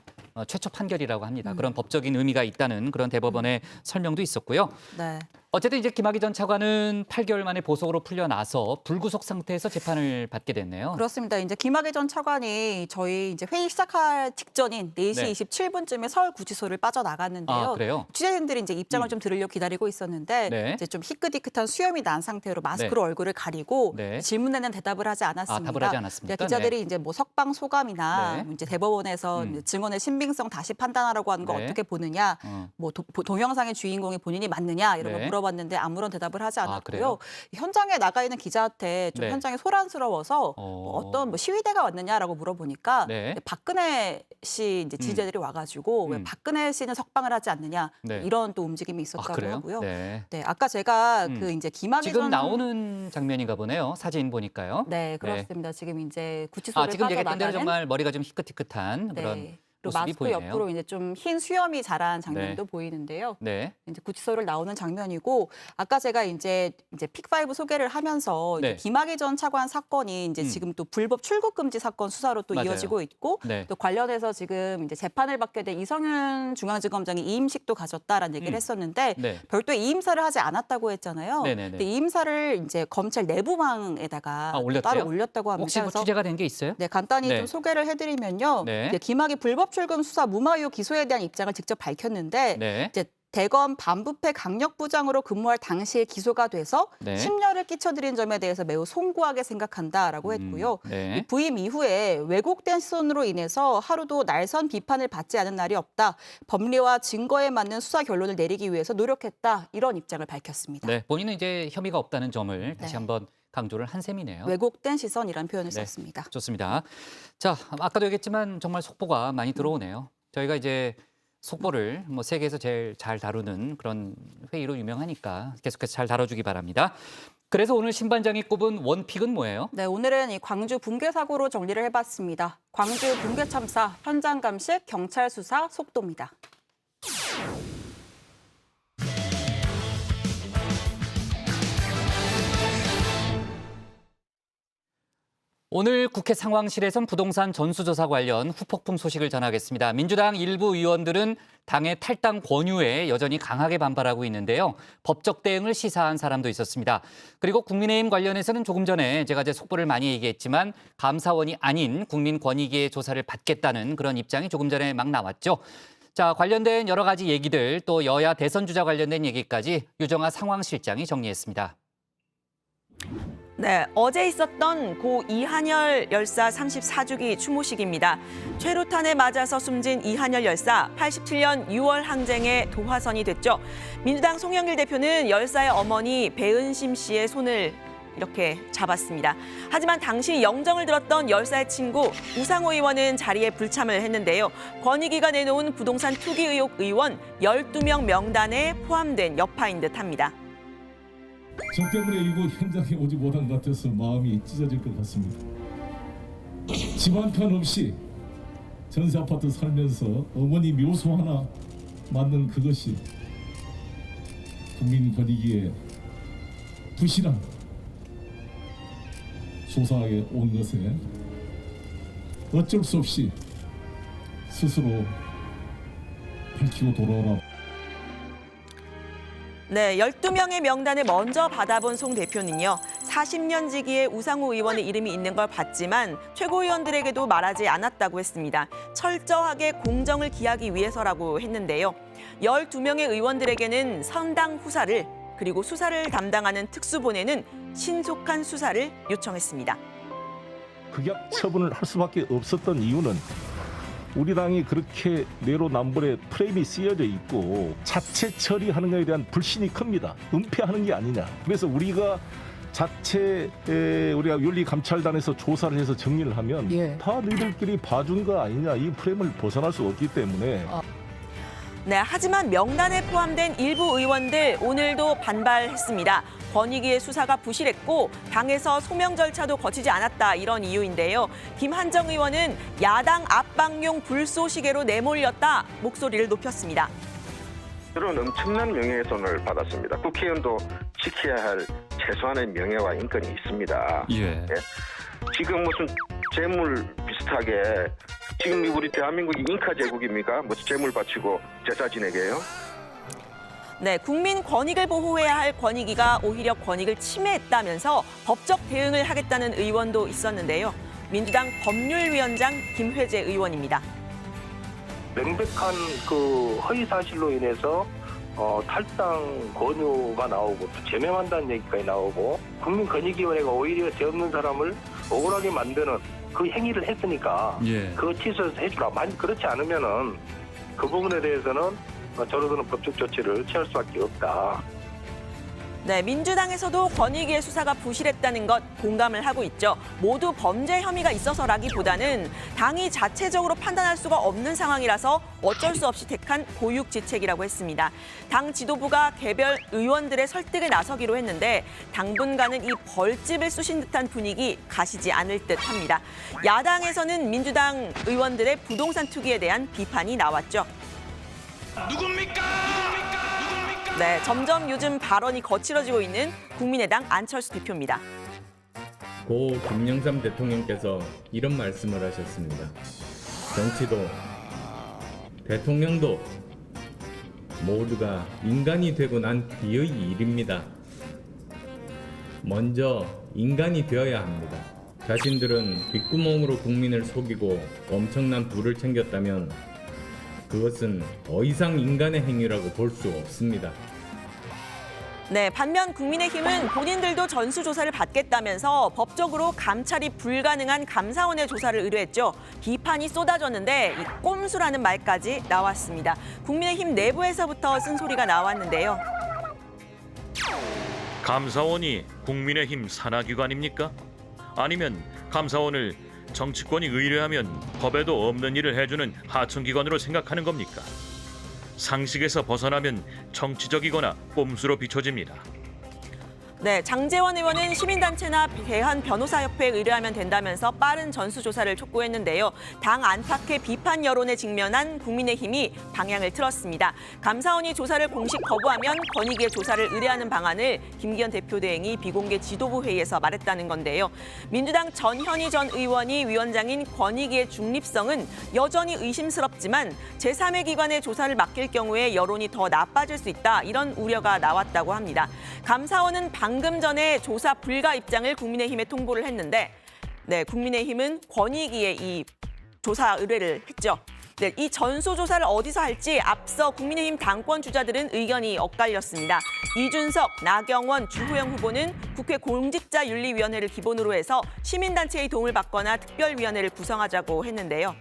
Speaker 1: 최초 판결이라고 합니다. 그런 법적인 의미가 있다는 그런 대법원의 설명도 있었고요.
Speaker 4: 네.
Speaker 1: 어쨌든 이제 김학의 전 차관은 8개월 만에 보석으로 풀려나서 불구속 상태에서 재판을 받게 됐네요.
Speaker 4: 그렇습니다. 이제 김학의 전 차관이 저희 이제 회의 시작할 직전인 4시
Speaker 1: 네.
Speaker 4: 27분쯤에 서울구치소를 빠져나갔는데요.
Speaker 1: 아, 그래요?
Speaker 4: 취재진들이 이제 입장을 좀 들으려고 기다리고 있었는데
Speaker 1: 네.
Speaker 4: 이제 좀 희끗희끗한 수염이 난 상태로 마스크로 얼굴을 가리고
Speaker 1: 네.
Speaker 4: 질문에는 대답을 하지 않았습니다.
Speaker 1: 답을 하지 않았습니까?
Speaker 4: 이제 기자들이 이제 뭐 석방 소감이나
Speaker 1: 네.
Speaker 4: 이제 대법원에서 이제 증언의 신빙성 다시 판단하라고 하는 거
Speaker 1: 네.
Speaker 4: 어떻게 보느냐, 뭐 동영상의 주인공이 본인이 맞느냐 이런
Speaker 1: 네.
Speaker 4: 걸 물어봤는데 아무런 대답을 하지
Speaker 1: 그래요?
Speaker 4: 않았고요. 현장에 나가 있는 기자한테 좀
Speaker 1: 네.
Speaker 4: 현장이 소란스러워서 어떤 뭐 시위대가 왔느냐라고 물어보니까
Speaker 1: 네.
Speaker 4: 박근혜 씨 이제 지지자들이 와가지고 왜 박근혜 씨는 석방을 하지 않느냐
Speaker 1: 네.
Speaker 4: 이런 또 움직임이 있었다고
Speaker 1: 그래요?
Speaker 4: 하고요.
Speaker 1: 네.
Speaker 4: 네, 아까 제가 그 이제 김학의
Speaker 1: 지금
Speaker 4: 전
Speaker 1: 나오는 장면인가 보네요. 사진 보니까요.
Speaker 4: 네, 그렇습니다. 지금 이제 구치소를
Speaker 1: 지금 얘기했던 대로
Speaker 4: 빠져나가는
Speaker 1: 정말 머리가 좀 희끗희끗한 그런
Speaker 4: 네. 또
Speaker 1: 모습이
Speaker 4: 마스크
Speaker 1: 보이네요.
Speaker 4: 옆으로 이제 좀 흰 수염이 자란 장면도
Speaker 1: 네.
Speaker 4: 보이는데요.
Speaker 1: 네.
Speaker 4: 이제 구치소를 나오는 장면이고 아까 제가 이제 픽5 소개를 하면서
Speaker 1: 네.
Speaker 4: 이제 김학의 전 차관 사건이 이제 지금 또 불법 출국 금지 사건 수사로 또
Speaker 1: 맞아요.
Speaker 4: 이어지고 있고
Speaker 1: 네.
Speaker 4: 또 관련해서 지금 이제 재판을 받게 된 이성윤 중앙지검장이 이임식도 가졌다라는 얘기를 했었는데
Speaker 1: 네.
Speaker 4: 별도의 이임사를 하지 않았다고 했잖아요.
Speaker 1: 네네네.
Speaker 4: 근데 이임사를 이제 검찰 내부망에다가
Speaker 1: 올렸대요?
Speaker 4: 따로 올렸다고 합니다.
Speaker 1: 혹시 뭐
Speaker 4: 그래서
Speaker 1: 취재가 된 게 있어요?
Speaker 4: 네, 간단히
Speaker 1: 네.
Speaker 4: 좀 소개를 해드리면요.
Speaker 1: 네.
Speaker 4: 이제 김학의 불법 출금 수사 무마 의혹 기소에 대한 입장을 직접 밝혔는데
Speaker 1: 네.
Speaker 4: 이제 대검 반부패 강력부장으로 근무할 당시에 기소가 돼서
Speaker 1: 네.
Speaker 4: 심려를 끼쳐드린 점에 대해서 매우 송구하게 생각한다라고 했고요.
Speaker 1: 네.
Speaker 4: 이 부임 이후에 왜곡된 시선으로 인해서 하루도 날선 비판을 받지 않은 날이 없다. 법리와 증거에 맞는 수사 결론을 내리기 위해서 노력했다. 이런 입장을 밝혔습니다.
Speaker 1: 네. 본인은 이제 혐의가 없다는 점을 다시
Speaker 4: 네.
Speaker 1: 한번 강조를 한 셈이네요.
Speaker 4: 왜곡된 시선이라는 표현을
Speaker 1: 네.
Speaker 4: 썼습니다.
Speaker 1: 좋습니다. 자, 아까도 얘기했지만 정말 속보가 많이 들어오네요. 저희가 이제 속보를 뭐 세계에서 제일 잘 다루는 그런 회의로 유명하니까 계속해서 잘 다뤄주기 바랍니다. 그래서 오늘 신반장이 꼽은 원픽은 뭐예요?
Speaker 4: 네, 오늘은 이 광주 붕괴 사고로 정리를 해봤습니다. 광주 붕괴 참사 현장 감식 경찰 수사 속도입니다.
Speaker 1: 오늘 국회 상황실에선 부동산 전수조사 관련 후폭풍 소식을 전하겠습니다. 민주당 일부 의원들은 당의 탈당 권유에 여전히 강하게 반발하고 있는데요. 법적 대응을 시사한 사람도 있었습니다. 그리고 국민의힘 관련해서는 조금 전에 제가 속보를 많이 얘기했지만 감사원이 아닌 국민권익위의 조사를 받겠다는 그런 입장이 조금 전에 막 나왔죠. 자, 관련된 여러 가지 얘기들 또 여야 대선 주자 관련된 얘기까지 유정아 상황실장이 정리했습니다.
Speaker 2: 네, 어제 있었던 고 이한열 열사 34주기 추모식입니다. 최루탄에 맞아서 숨진 이한열 열사 87년 6월 항쟁의 도화선이 됐죠. 민주당 송영길 대표는 열사의 어머니 배은심 씨의 손을 이렇게 잡았습니다. 하지만 당시 영정을 들었던 열사의 친구 우상호 의원은 자리에 불참을 했는데요. 권익위가 내놓은 부동산 투기 의혹 의원 12명 명단에 포함된 여파인 듯합니다.
Speaker 20: 저 때문에 이곳 현장에 오지 못한 것 같아서 마음이 찢어질 것 같습니다. 집 한 칸 없이 전세 아파트 살면서 어머니 묘소 하나 만든 그것이 국민권익위의 부실한 조사에 온 것에 어쩔 수 없이 스스로 밝히고 돌아오라.
Speaker 2: 네, 12명의 명단을 먼저 받아본 송 대표는요. 40년 지기의 우상호 의원의 이름이 있는 걸 봤지만 최고위원들에게도 말하지 않았다고 했습니다. 철저하게 공정을 기하기 위해서라고 했는데요. 12명의 의원들에게는 선당 후사를 그리고 수사를 담당하는 특수본에는 신속한 수사를 요청했습니다.
Speaker 21: 극약 처분을 할 수밖에 없었던 이유는 우리 당이 그렇게 내로남불의 프레임이 쓰여져 있고 자체 처리하는 것에 대한 불신이 큽니다. 은폐하는 게 아니냐. 그래서 우리가 자체 우리가 윤리감찰단에서 조사를 해서 정리를 하면 다 너희들끼리 봐준 거 아니냐. 이 프레임을 벗어날 수 없기 때문에.
Speaker 2: 네, 하지만 명단에 포함된 일부 의원들 오늘도 반발했습니다. 권익위의 수사가 부실했고 당에서 소명 절차도 거치지 않았다 이런 이유인데요. 김한정 의원은 야당 압박용 불쏘시개로 내몰렸다 목소리를 높였습니다.
Speaker 22: 그런 엄청난 명예훼손을 받았습니다. 국회의원도 지켜야 할 최소한의 명예와 인권이 있습니다. 예. 지금 무슨 재물 비슷하게 지금 우리 대한민국이 잉카 제국입니까? 무슨 재물 바치고 제사 지내게요?
Speaker 2: 네, 국민 권익을 보호해야 할 권익위가 오히려 권익을 침해했다면서 법적 대응을 하겠다는 의원도 있었는데요. 민주당 법률위원장 김회재 의원입니다.
Speaker 23: 명백한 그 허위 사실로 인해서 탈당 권유가 나오고 또 제명한다는 얘기까지 나오고 국민권익위원회가 오히려 죄 없는 사람을 억울하게 만드는 그 행위를 했으니까 그거 취소해서 해주라. 만약 그렇지 않으면은 그 부분에 대해서는 저로서는 법적 조치를 취할 수밖에 없다.
Speaker 2: 네, 민주당에서도 권익위의 수사가 부실했다는 것 공감을 하고 있죠. 모두 범죄 혐의가 있어서라기보다는 당이 자체적으로 판단할 수가 없는 상황이라서 어쩔 수 없이 택한 고육지책이라고 했습니다. 당 지도부가 개별 의원들의 설득에 나서기로 했는데 당분간은 이 벌집을 쑤신 듯한 분위기 가시지 않을 듯합니다. 야당에서는 민주당 의원들의 부동산 투기에 대한 비판이 나왔죠.
Speaker 24: 누굽니까?
Speaker 2: 네, 점점 요즘 발언이 거칠어지고 있는 국민의당 안철수 대표입니다.
Speaker 25: 고 김영삼 대통령께서 이런 말씀을 하셨습니다. 정치도 대통령도 모두가 인간이 되고 난 뒤의 일입니다. 먼저 인간이 되어야 합니다. 자신들은 뒷구멍으로 국민을 속이고 엄청난 부를 챙겼다면 그것은 더 이상 인간의 행위라고 볼 수 없습니다.
Speaker 2: 네, 반면 국민의힘은 본인들도 전수조사를 받겠다면서 법적으로 감찰이 불가능한 감사원의 조사를 의뢰했죠. 비판이 쏟아졌는데 이 꼼수라는 말까지 나왔습니다. 국민의힘 내부에서부터 쓴소리가 나왔는데요.
Speaker 26: 감사원이 국민의힘 산하기관입니까? 아니면 감사원을 정치권이 의뢰하면 법에도 없는 일을 해주는 하청기관으로 생각하는 겁니까? 상식에서 벗어나면 정치적이거나 꼼수로 비춰집니다.
Speaker 2: 네, 장제원 의원은 시민단체나 대한 변호사협회에 의뢰하면 된다면서 빠른 전수조사를 촉구했는데요. 당 안팎의 비판 여론에 직면한 국민의힘이 방향을 틀었습니다. 감사원이 조사를 공식 거부하면 권익위에 조사를 의뢰하는 방안을 김기현 대표 대행이 비공개 지도부 회의에서 말했다는 건데요. 민주당 전현희 전 의원이 위원장인 권익위의 중립성은 여전히 의심스럽지만 제3의 기관에 조사를 맡길 경우에 여론이 더 나빠질 수 있다, 이런 우려가 나왔다고 합니다. 감사원은 방금 전에 조사 불가 입장을 국민의힘에 통보를 했는데, 네, 국민의힘은 권익위에 이 조사 의뢰를 했죠. 네, 이 전수조사를 어디서 할지 앞서 국민의힘 당권 주자들은 의견이 엇갈렸습니다. 이준석, 나경원, 주호영 후보는 국회 공직자윤리위원회를 기본으로 해서 시민단체의 도움을 받거나 특별위원회를 구성하자고 했는데요.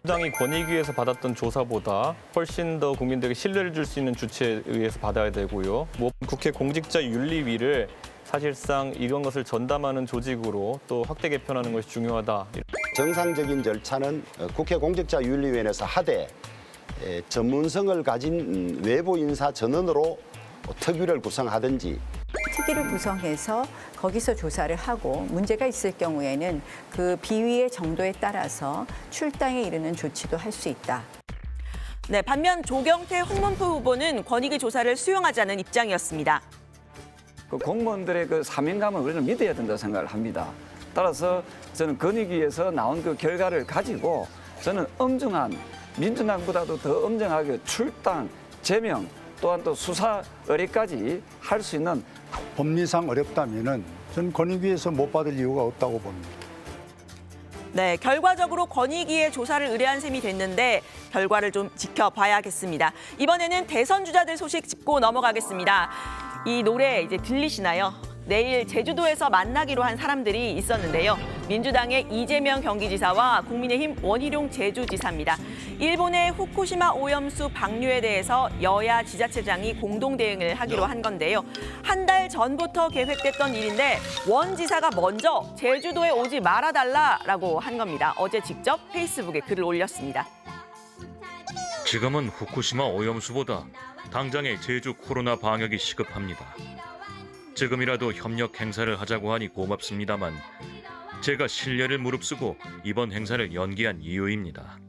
Speaker 5: 민주당이 권익위에서 받았던 조사보다 훨씬 더 국민들에게 신뢰를 줄 수 있는 주체에 의해서 받아야 되고요. 국회 공직자윤리위를 사실상 이런 것을 전담하는 조직으로 또 확대 개편하는 것이 중요하다.
Speaker 6: 정상적인 절차는 국회 공직자윤리위원회에서 하되 전문성을 가진 외부 인사 전원으로 특위를 구성하든지.
Speaker 8: 특위를 구성해서 거기서 조사를 하고 문제가 있을 경우에는 그 비위의 정도에 따라서 출당에 이르는 조치도 할 수 있다.
Speaker 2: 네, 반면 조경태 홍문표 후보는 권익위 조사를 수용하자는 입장이었습니다.
Speaker 9: 그 공무원들의 그 사명감을 우리는 믿어야 된다고 생각을 합니다. 따라서 저는 권익위에서 나온 그 결과를 가지고 저는 엄중한, 민주당보다도 더 엄정하게 출당, 제명, 또한 또 수사 의뢰까지 할 수 있는.
Speaker 10: 법리상 어렵다면은 전 권익위에서 못 받을 이유가 없다고 봅니다.
Speaker 2: 네, 결과적으로 권익위에 조사를 의뢰한 셈이 됐는데 결과를 좀 지켜봐야겠습니다. 이번에는 대선 주자들 소식 짚고 넘어가겠습니다. 이 노래 이제 들리시나요? 내일 제주도에서 만나기로 한 사람들이 있었는데요. 민주당의 이재명 경기지사와 국민의힘 원희룡 제주지사입니다. 일본의 후쿠시마 오염수 방류에 대해서 여야 지자체장이 공동 대응을 하기로 한 건데요. 한 달 전부터 계획됐던 일인데 원 지사가 먼저 제주도에 오지 말아달라라고 한 겁니다. 어제 직접 페이스북에 글을 올렸습니다.
Speaker 26: 지금은 후쿠시마 오염수보다 당장의 제주 코로나 방역이 시급합니다. 지금이라도 협력 행사를 하자고 하니 고맙습니다만 제가 신뢰를 무릅쓰고 이번 행사를 연기한 이유입니다.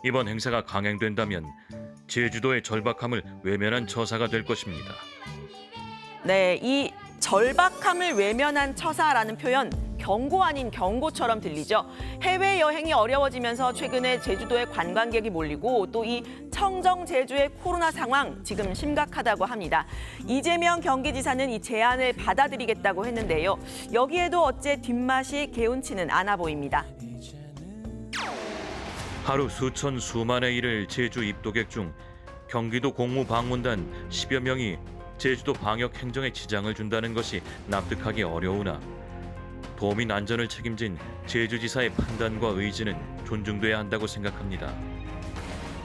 Speaker 26: 이번 행사가 강행된다면 제주도의 절박함을 외면한 처사가 될 것입니다.
Speaker 2: 네, 이 절박함을 외면한 처사라는 표현, 경고 아닌 경고처럼 들리죠. 해외여행이 어려워지면서 최근에 제주도에 관광객이 몰리고 또 이 청정 제주의 코로나 상황 지금 심각하다고 합니다. 이재명 경기지사는 이 제안을 받아들이겠다고 했는데요. 여기에도 어째 뒷맛이 개운치는 않아 보입니다.
Speaker 26: 하루 수천 수만의 일을 제주 입도객 중 경기도 공무방문단 10여 명이 제주도 방역 행정에 지장을 준다는 것이 납득하기 어려우나 도민 안전을 책임진 제주지사의 판단과 의지는 존중돼야 한다고 생각합니다.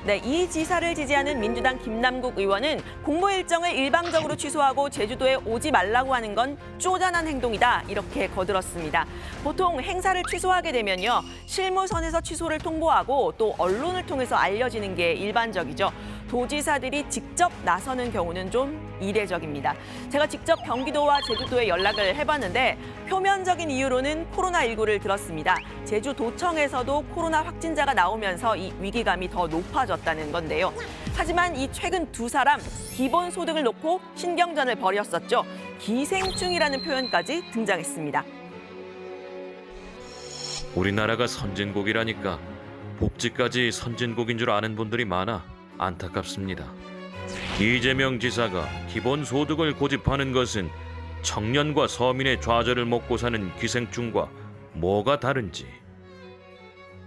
Speaker 2: 네, 이 지사를 지지하는 민주당 김남국 의원은 공모 일정을 일방적으로 취소하고 제주도에 오지 말라고 하는 건 쪼잔한 행동이다, 이렇게 거들었습니다. 보통 행사를 취소하게 되면요, 실무선에서 취소를 통보하고 또 언론을 통해서 알려지는 게 일반적이죠. 도지사들이 직접 나서는 경우는 좀 이례적입니다. 제가 직접 경기도와 제주도에 연락을 해봤는데 표면적인 이유로는 코로나19를 들었습니다. 제주도청에서도 코로나 확진자가 나오면서 이 위기감이 더 높아졌다는 건데요. 하지만 이 최근 두 사람 기본소득을 놓고 신경전을 벌였었죠. 기생충이라는 표현까지 등장했습니다.
Speaker 26: 우리나라가 선진국이라니까 복지까지 선진국인 줄 아는 분들이 많아 안타깝습니다. 이재명 지사가 기본소득을 고집하는 것은 청년과 서민의 좌절을 먹고 사는 기생충과 뭐가 다른지.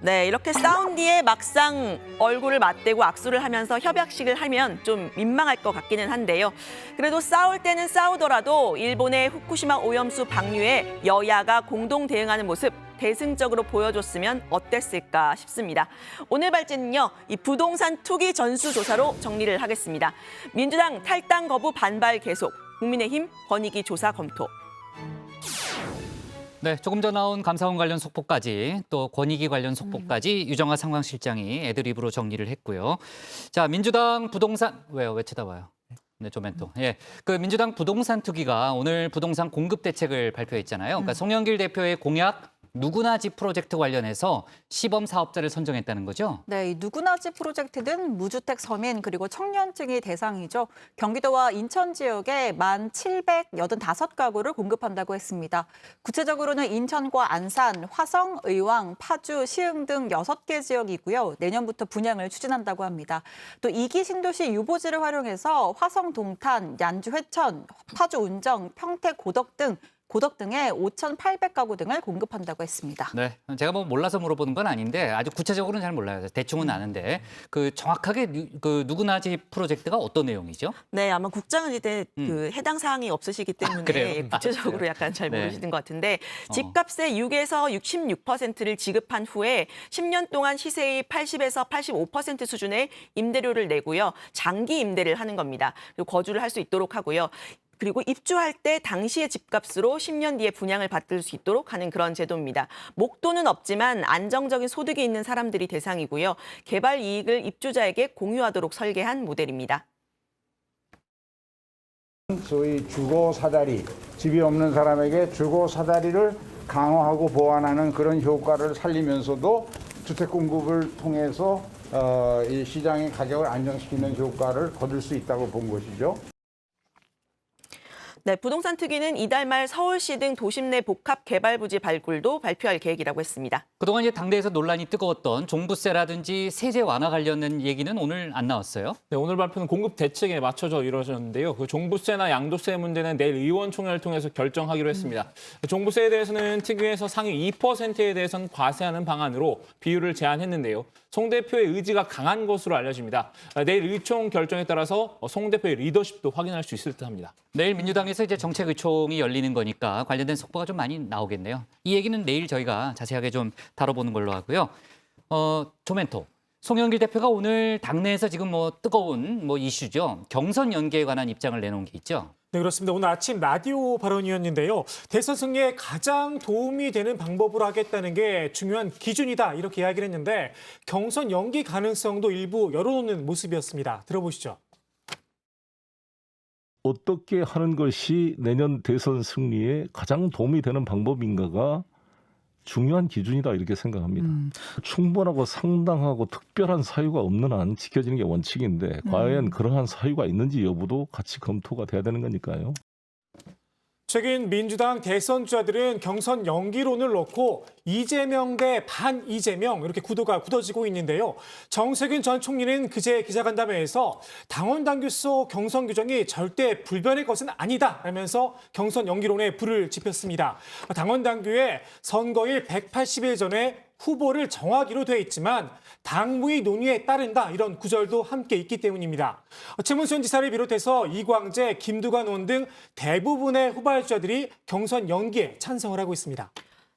Speaker 2: 네, 이렇게 싸운 뒤에 막상 얼굴을 맞대고 악수를 하면서 협약식을 하면 좀 민망할 것 같기는 한데요. 그래도 싸울 때는 싸우더라도 일본의 후쿠시마 오염수 방류에 여야가 공동 대응하는 모습 대승적으로 보여줬으면 어땠을까 싶습니다. 오늘 발제는요, 이 부동산 투기 전수조사로 정리를 하겠습니다. 민주당 탈당 거부 반발 계속, 국민의힘 권익위 조사 검토.
Speaker 1: 네, 조금 전 나온 감사원 관련 속보까지 또 권익위 관련 속보까지 유정화 상황실장이 애드립으로 정리를 했고요. 자, 민주당 부동산 왜요? 왜 쳐다봐요? 네, 조멘토. 예, 그 민주당 부동산 투기가 오늘 부동산 공급 대책을 발표했잖아요. 그러니까 송영길 대표의 공약 누구나 집 프로젝트 관련해서 시범 사업자를 선정했다는 거죠.
Speaker 4: 네, 이 누구나 집 프로젝트는 무주택 서민 그리고 청년층이 대상이죠. 경기도와 인천 지역에 1,785가구를 공급한다고 했습니다. 구체적으로는 인천과 안산, 화성, 의왕, 파주, 시흥 등 6개 지역이고요. 내년부터 분양을 추진한다고 합니다. 또 2기 신도시 유보지를 활용해서 화성 동탄, 양주 회천, 파주 운정, 평택 고덕 등의 5,800가구 등을 공급한다고 했습니다.
Speaker 1: 네, 제가 뭐 몰라서 물어보는 건 아닌데 아주 구체적으로는 잘 몰라요. 대충은 아는데 그 정확하게 그 누구나 집 프로젝트가 어떤 내용이죠?
Speaker 2: 네, 아마 국장은 이제 그 해당 사항이 없으시기 때문에
Speaker 1: 그래요?
Speaker 2: 구체적으로 약간 잘
Speaker 1: 네.
Speaker 2: 모르시는 것 같은데 집값의 6에서 66%를 지급한 후에 10년 동안 시세의 80에서 85% 수준의 임대료를 내고요. 장기 임대를 하는 겁니다. 그리고 거주를 할 수 있도록 하고요. 그리고 입주할 때 당시의 집값으로 10년 뒤에 분양을 받을 수 있도록 하는 그런 제도입니다. 목돈은 없지만 안정적인 소득이 있는 사람들이 대상이고요. 개발 이익을 입주자에게 공유하도록 설계한 모델입니다.
Speaker 10: 소위 주거 사다리, 집이 없는 사람에게 주거 사다리를 강화하고 보완하는 그런 효과를 살리면서도 주택 공급을 통해서 이 시장의 가격을 안정시키는 효과를 거둘 수 있다고 본 것이죠.
Speaker 2: 네, 부동산 특위는 이달 말 서울시 등 도심 내 복합 개발 부지 발굴도 발표할 계획이라고 했습니다.
Speaker 1: 그동안 이제 당내에서 논란이 뜨거웠던 종부세라든지 세제 완화 관련된 얘기는 오늘 안 나왔어요.
Speaker 19: 네, 오늘 발표는 공급 대책에 맞춰져 이루어졌는데요. 그 종부세나 양도세 문제는 내일 의원총회를 통해서 결정하기로 했습니다. 종부세에 대해서는 특위에서 상위 2%에 대해서는 과세하는 방안으로 비율을 제한했는데요. 송 대표의 의지가 강한 것으로 알려집니다. 내일 의총 결정에 따라서 송 대표의 리더십도 확인할 수 있을 듯합니다.
Speaker 1: 내일 민주당에서 이제 정책의총이 열리는 거니까 관련된 속보가 좀 많이 나오겠네요. 이 얘기는 내일 저희가 자세하게 좀 다뤄보는 걸로 하고요. 조멘토. 송영길 대표가 오늘 당내에서 지금 뭐 뜨거운 이슈죠. 경선 연계에 관한 입장을 내놓은 게 있죠.
Speaker 3: 네, 그렇습니다. 오늘 아침 라디오 발언이었는데요. 대선 승리에 가장 도움이 되는 방법으로 하겠다는 게 중요한 기준이다 이렇게 이야기를 했는데 경선 연기 가능성도 일부 열어놓는 모습이었습니다. 들어보시죠.
Speaker 21: 어떻게 하는 것이 내년 대선 승리에 가장 도움이 되는 방법인가가 중요한 기준이다 이렇게 생각합니다. 충분하고 상당하고 특별한 사유가 없는 한 지켜지는 게 원칙인데 과연 그러한 사유가 있는지 여부도 같이 검토가 돼야 되는 거니까요.
Speaker 3: 최근 민주당 대선 주자들은 경선 연기론을 놓고 이재명 대 반 이재명 이렇게 구도가 굳어지고 있는데요. 정세균 전 총리는 그제 기자간담회에서 당원 당규 속 경선 규정이 절대 불변의 것은 아니다 라면서 경선 연기론에 불을 지폈습니다. 당원 당규에 선거일 180일 전에 후보를 정하기로 돼 있지만 당무의 논의에 따른다 이런 구절도 함께 있기 때문입니다. 최문순 지사를 비롯해서 이광재, 김두관 의원 등 대부분의 후보자들이 경선 연기에 찬성을 하고 있습니다.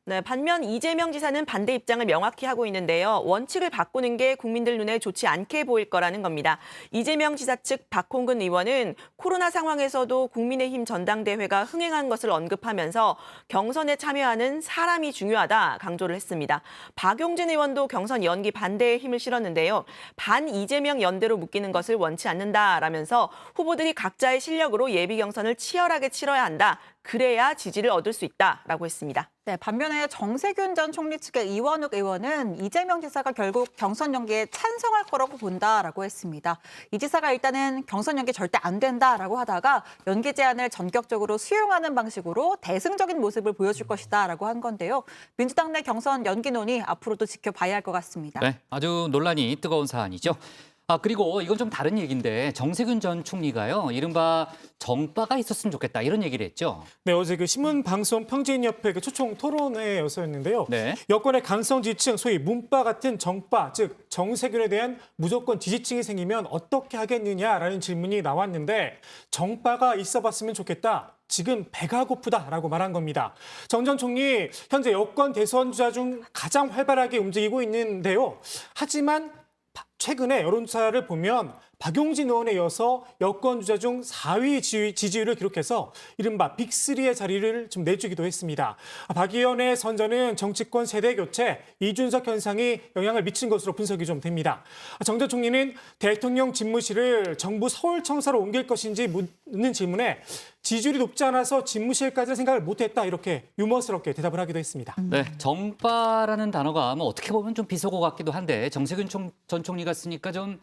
Speaker 2: 네, 반면 이재명 지사는 반대 입장을 명확히 하고 있는데요. 원칙을 바꾸는 게 국민들 눈에 좋지 않게 보일 거라는 겁니다. 이재명 지사 측 박홍근 의원은 코로나 상황에서도 국민의힘 전당대회가 흥행한 것을 언급하면서 경선에 참여하는 사람이 중요하다 강조를 했습니다. 박용진 의원도 경선 연기 반대에 힘을 실었는데요. 반 이재명 연대로 묶이는 것을 원치 않는다라면서 후보들이 각자의 실력으로 예비 경선을 치열하게 치러야 한다. 그래야 지지를 얻을 수 있다라고 했습니다.
Speaker 4: 네, 반면에 정세균 전 총리 측의 이원욱 의원은 이재명 지사가 결국 경선 연기에 찬성할 거라고 본다라고 했습니다. 이 지사가 일단은 경선 연기 절대 안 된다라고 하다가 연기 제안을 전격적으로 수용하는 방식으로 대승적인 모습을 보여줄 것이다라고 한 건데요. 민주당 내 경선 연기 논의 앞으로도 지켜봐야 할 것 같습니다.
Speaker 1: 네, 아주 논란이 뜨거운 사안이죠. 그리고 이건 좀 다른 얘기인데 정세균 전 총리가요. 이른바 정빠가 있었으면 좋겠다 이런 얘기를 했죠.
Speaker 3: 네, 어제 그 신문방송평진협회 그 초청 토론회였었는데요.
Speaker 1: 네.
Speaker 3: 여권의 강성 지지층, 소위 문빠 같은 정빠, 즉 정세균에 대한 무조건 지지층이 생기면 어떻게 하겠느냐라는 질문이 나왔는데 정빠가 있어봤으면 좋겠다. 지금 배가 고프다라고 말한 겁니다. 정 전 총리 현재 여권 대선 주자 중 가장 활발하게 움직이고 있는데요. 하지만 최근에 여론조사를 보면 박용진 의원에 이어서 여권 주자 중 4위 지지율을 기록해서 이른바 빅3의 자리를 좀 내주기도 했습니다. 박 의원의 선전은 정치권 세대 교체, 이준석 현상이 영향을 미친 것으로 분석이 좀 됩니다. 정 전 총리는 대통령 집무실을 정부 서울청사로 옮길 것인지 묻는 질문에 지지율이 높지 않아서 집무실까지는 생각을 못했다 이렇게 유머스럽게 대답을 하기도 했습니다.
Speaker 1: 네, 정파라는 단어가 뭐 어떻게 보면 좀 비속어 같기도 한데 정세균 전 총리가 쓰니까 좀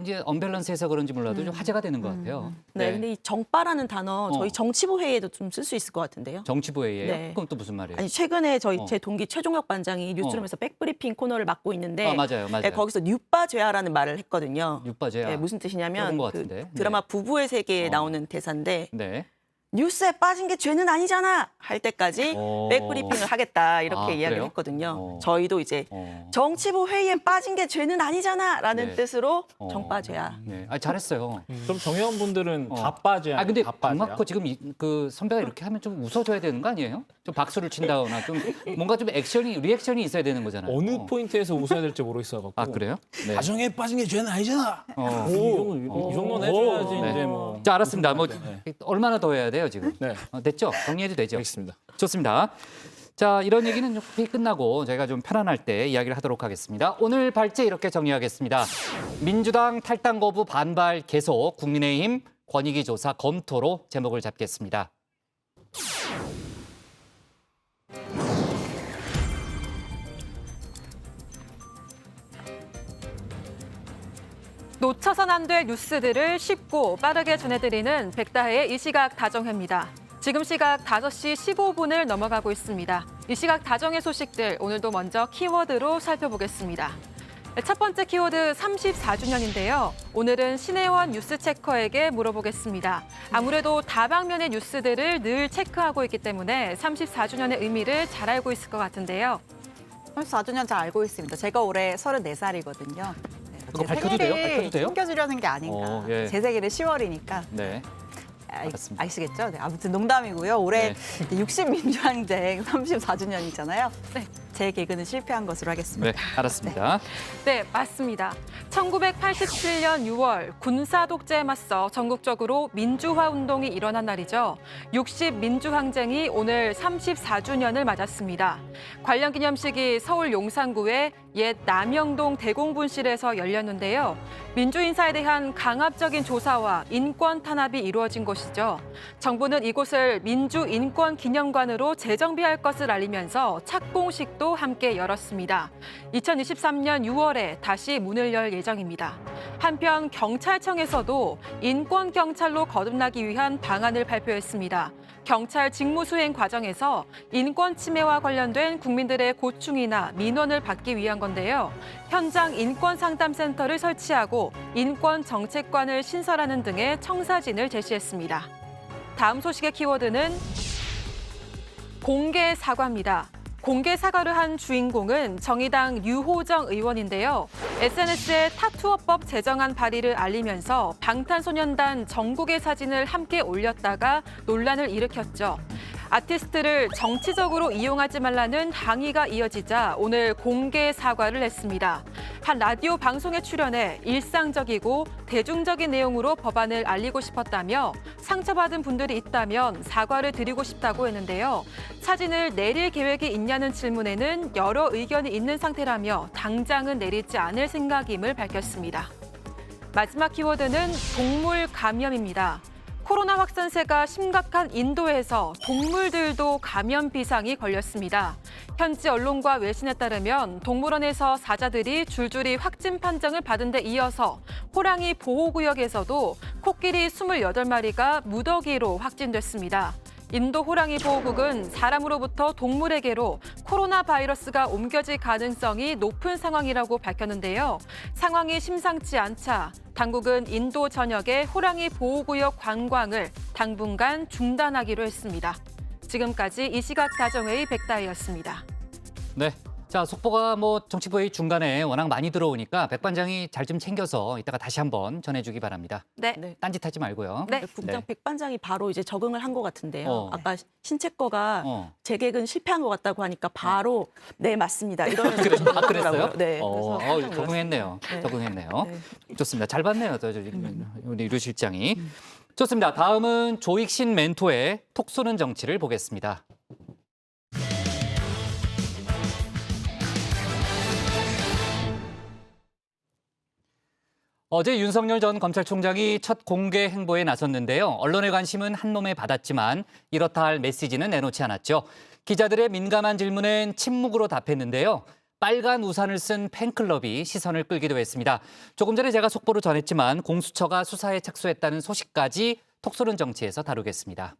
Speaker 1: 이제 언밸런스해서 그런지 몰라도 좀 화제가 되는 것 같아요.
Speaker 2: 네, 근데 이 정파라는 단어 저희 정치부 회의에도 좀 쓸 수 있을 것 같은데요.
Speaker 1: 정치부 회의예요?
Speaker 2: 네.
Speaker 1: 그럼 또 무슨 말이에요?
Speaker 2: 아니 최근에 제 동기 최종혁 반장이 뉴스룸에서 백브리핑 코너를 맡고 있는데
Speaker 1: 맞아요.
Speaker 2: 네, 거기서 뉴빠죄아라는 말을 했거든요.
Speaker 1: 뉴빠죄아.
Speaker 2: 네, 무슨 뜻이냐면
Speaker 1: 것 같은데.
Speaker 2: 드라마 부부의 세계에 나오는 대사인데
Speaker 1: 네.
Speaker 2: 뉴스에 빠진 게 죄는 아니잖아 할 때까지 백브리핑을 하겠다 이렇게 이야기를
Speaker 1: 그래요?
Speaker 2: 했거든요. 저희도 이제 정치부 회의에 빠진 게 죄는 아니잖아라는
Speaker 1: 네.
Speaker 2: 뜻으로 정빠죄야.
Speaker 1: 네. 잘했어요.
Speaker 19: 그럼 정의원분들은 다 빠져야
Speaker 1: 근데
Speaker 19: 다 빠져야.
Speaker 1: 박맞고 지금 그 선배가 이렇게 하면 좀 웃어줘야 되는 거 아니에요? 좀 박수를 친다거나 좀 뭔가 좀 리액션이 있어야 되는 거잖아요.
Speaker 19: 어느 포인트에서 웃어야 될지 모르겠어갖고.
Speaker 1: 아 그래요? 네.
Speaker 15: 가정에 빠진 게 죄는 아니잖아.
Speaker 19: 이 정도는 해줘야지
Speaker 1: 네.
Speaker 19: 이제 뭐.
Speaker 1: 자, 알았습니다. 뭐 얼마나 더 해야 돼요 지금?
Speaker 19: 네.
Speaker 1: 됐죠? 정리해도 되죠?
Speaker 19: 알겠습니다.
Speaker 1: 좋습니다. 자, 이런 얘기는 좀 끝나고 저희가 좀 편안할 때 이야기를 하도록 하겠습니다. 오늘 발제 이렇게 정리하겠습니다. 민주당 탈당 거부 반발 계속, 국민의힘 권익위 조사 검토로 제목을 잡겠습니다.
Speaker 11: 놓쳐선 안 될 뉴스들을 쉽고 빠르게 전해드리는 백다혜의 이 시각 다정회입니다. 지금 시각 5시 15분을 넘어가고 있습니다. 이 시각 다정회 소식들 오늘도 먼저 키워드로 살펴보겠습니다. 첫 번째 키워드 34주년인데요. 오늘은 신혜원 뉴스체커에게 물어보겠습니다. 아무래도 다방면의 뉴스들을 늘 체크하고 있기 때문에 34주년의 의미를 잘 알고 있을 것 같은데요.
Speaker 4: 34주년 잘 알고 있습니다. 제가 올해 34살이거든요.
Speaker 1: 그거 밝혀도 돼요? 밝혀도 돼요?
Speaker 4: 숨겨주려는 게 아닌가.
Speaker 1: 예.
Speaker 4: 제 생일은 10월이니까.
Speaker 1: 네. 알겠습니다.
Speaker 4: 아시겠죠? 네, 아무튼 농담이고요. 올해 60민주항쟁 34주년이잖아요. 네, 제 개그는 실패한 것으로 하겠습니다.
Speaker 1: 네, 알았습니다.
Speaker 11: 네, 맞습니다. 1987년 6월 군사 독재에 맞서 전국적으로 민주화 운동이 일어난 날이죠. 60민주항쟁이 오늘 34주년을 맞았습니다. 관련 기념식이 서울 용산구의 옛 남영동 대공분실에서 열렸는데요. 민주인사에 대한 강압적인 조사와 인권 탄압이 이루어진 곳이죠. 정부는 이곳을 민주인권기념관으로 재정비할 것을 알리면서 착공식도 함께 열었습니다. 2023년 6월에 다시 문을 열 예정입니다. 한편 경찰청에서도 인권경찰로 거듭나기 위한 방안을 발표했습니다. 경찰 직무수행 과정에서 인권 침해와 관련된 국민들의 고충이나 민원을 받기 위한 건데요. 현장 인권상담센터를 설치하고 인권정책관을 신설하는 등의 청사진을 제시했습니다. 다음 소식의 키워드는 공개 사과입니다. 공개 사과를 한 주인공은 정의당 유호정 의원인데요. SNS에 타투어법 제정안 발의를 알리면서 방탄소년단 정국의 사진을 함께 올렸다가 논란을 일으켰죠. 아티스트를 정치적으로 이용하지 말라는 항의가 이어지자 오늘 공개 사과를 했습니다. 한 라디오 방송에 출연해 일상적이고 대중적인 내용으로 법안을 알리고 싶었다며 상처받은 분들이 있다면 사과를 드리고 싶다고 했는데요. 사진을 내릴 계획이 있냐는 질문에는 여러 의견이 있는 상태라며 당장은 내리지 않을 생각임을 밝혔습니다. 마지막 키워드는 동물 감염입니다. 코로나 확산세가 심각한 인도에서 동물들도 감염 비상이 걸렸습니다. 현지 언론과 외신에 따르면 동물원에서 사자들이 줄줄이 확진 판정을 받은 데 이어서 호랑이 보호구역에서도 코끼리 28마리가 무더기로 확진됐습니다. 인도 호랑이 보호국은 사람으로부터 동물에게로 코로나 바이러스가 옮겨질 가능성이 높은 상황이라고 밝혔는데요. 상황이 심상치 않자 당국은 인도 전역의 호랑이 보호구역 관광을 당분간 중단하기로 했습니다. 지금까지 이 시각 다정회의 백다희였습니다.
Speaker 1: 네, 자, 속보가 뭐 정치부의 중간에 워낙 많이 들어오니까 백 반장이 잘 좀 챙겨서 이따가 다시 한번 전해주기 바랍니다.
Speaker 11: 네.
Speaker 1: 딴짓하지 말고요.
Speaker 11: 네.
Speaker 2: 국장 백 반장이 바로 이제 적응을 한 것 같은데요. 아까 신채 거가
Speaker 1: 어.
Speaker 2: 재객은 실패한 것 같다고 하니까 바로 네 맞습니다. 이러면서
Speaker 1: 그랬어요?
Speaker 2: 네. 그래서 깜짝 놀랐어요.
Speaker 1: 적응했네요.
Speaker 2: 네.
Speaker 1: 적응했네요.
Speaker 2: 네.
Speaker 1: 좋습니다. 잘 봤네요. 우리 류 실장이. 좋습니다. 다음은 조익신 멘토의 톡 쏘는 정치를 보겠습니다. 어제 윤석열 전 검찰총장이 첫 공개 행보에 나섰는데요. 언론의 관심은 한몸에 받았지만 이렇다 할 메시지는 내놓지 않았죠. 기자들의 민감한 질문엔 침묵으로 답했는데요. 빨간 우산을 쓴 팬클럽이 시선을 끌기도 했습니다. 조금 전에 제가 속보로 전했지만 공수처가 수사에 착수했다는 소식까지 톡 쏘는 정치에서 다루겠습니다.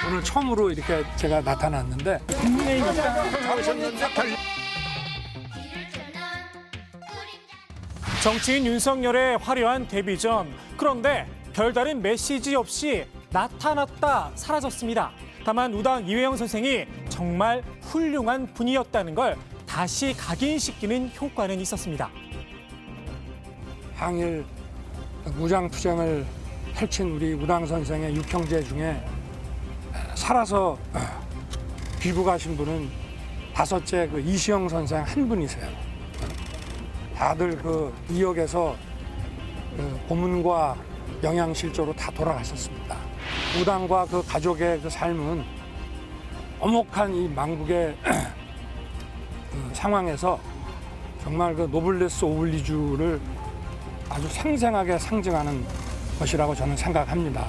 Speaker 12: 오늘 처음으로 이렇게 제가 나타났는데 국민의힘 잡으셨는데
Speaker 3: 정치인 윤석열의 화려한 데뷔전. 그런데 별다른 메시지 없이 나타났다 사라졌습니다. 다만 우당 이회영 선생이 정말 훌륭한 분이었다는 걸 다시 각인시키는 효과는 있었습니다.
Speaker 12: 항일 무장투쟁을 펼친 우리 우당 선생의 육형제 중에 살아서 귀국하신 분은 다섯째 그 이시영 선생 한 분이세요. 다들 그 이역에서 고문과 영양실조로 다 돌아가셨습니다. 우당과 그 가족의 그 삶은 엄혹한 이 망국의 그 상황에서 정말 그 노블레스 오블리주를 아주 생생하게 상징하는 것이라고 저는 생각합니다.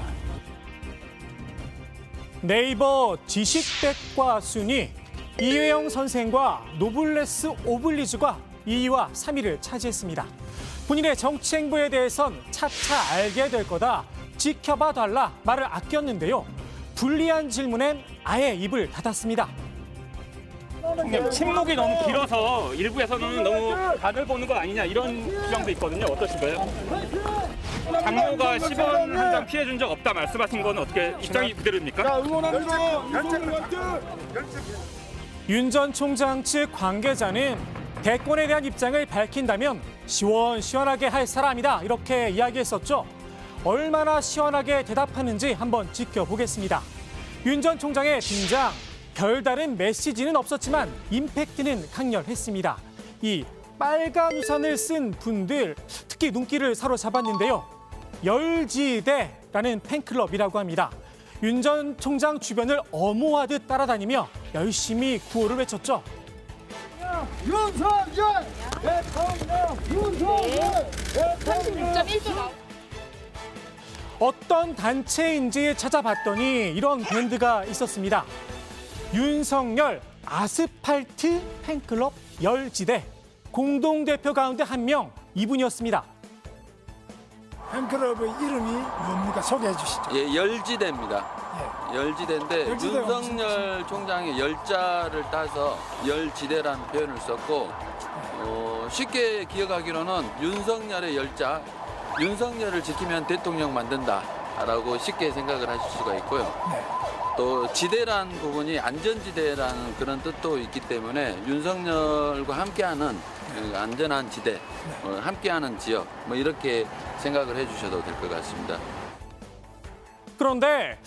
Speaker 3: 네이버 지식백과 순위 이회영 선생과 노블레스 오블리주가 2위와 3위를 차지했습니다. 본인의 정치 행보에 대해선 차차 알게 될 거다. 지켜봐 달라 말을 아꼈는데요. 불리한 질문엔 아예 입을 닫았습니다.
Speaker 13: 침묵이 너무 길어서 일부에서는 너무 간을 보는 거 아니냐 이런 주장도 있거든요. 어떠신가요? 장모가 10원 한 장 피해준 적 없다 말씀하신 건 어떻게 입장이 그대로입니까?
Speaker 3: 윤 전 총장 측 관계자는 대권에 대한 입장을 밝힌다면 시원시원하게 할 사람이다 이렇게 이야기했었죠. 얼마나 시원하게 대답하는지 한번 지켜보겠습니다. 윤 전 총장의 등장, 별다른 메시지는 없었지만 임팩트는 강렬했습니다. 이 빨간 우산을 쓴 분들 특히 눈길을 사로잡았는데요. 열지대라는 팬클럽이라고 합니다. 윤 전 총장 주변을 엄호하듯 따라다니며 열심히 구호를 외쳤죠.
Speaker 12: 윤석열 대통령! 윤석열 대통령!
Speaker 3: 어떤 단체인지 찾아봤더니 이런 밴드가 있었습니다. 윤석열 아스팔트 팬클럽 열지대 공동대표 가운데 한 명 이분이었습니다.
Speaker 12: 팬클럽의 이름이 뭡니까? 소개해 주시죠.
Speaker 14: 예, 열지대입니다. 열지대인데
Speaker 12: 열지대가
Speaker 14: 윤석열 총장의 열자를 따서 열지대라는 표현을 썼고 쉽게 기억하기로는 윤석열의 열자, 윤석열을 지키면 대통령 만든다라고 쉽게 생각을 하실 수가 있고요. 또 지대란 부분이 안전지대라는 그런 뜻도 있기 때문에 윤석열과 함께하는 안전한 지대, 함께하는 지역 뭐 이렇게 생각을 해주셔도 될 것 같습니다.
Speaker 3: 그런데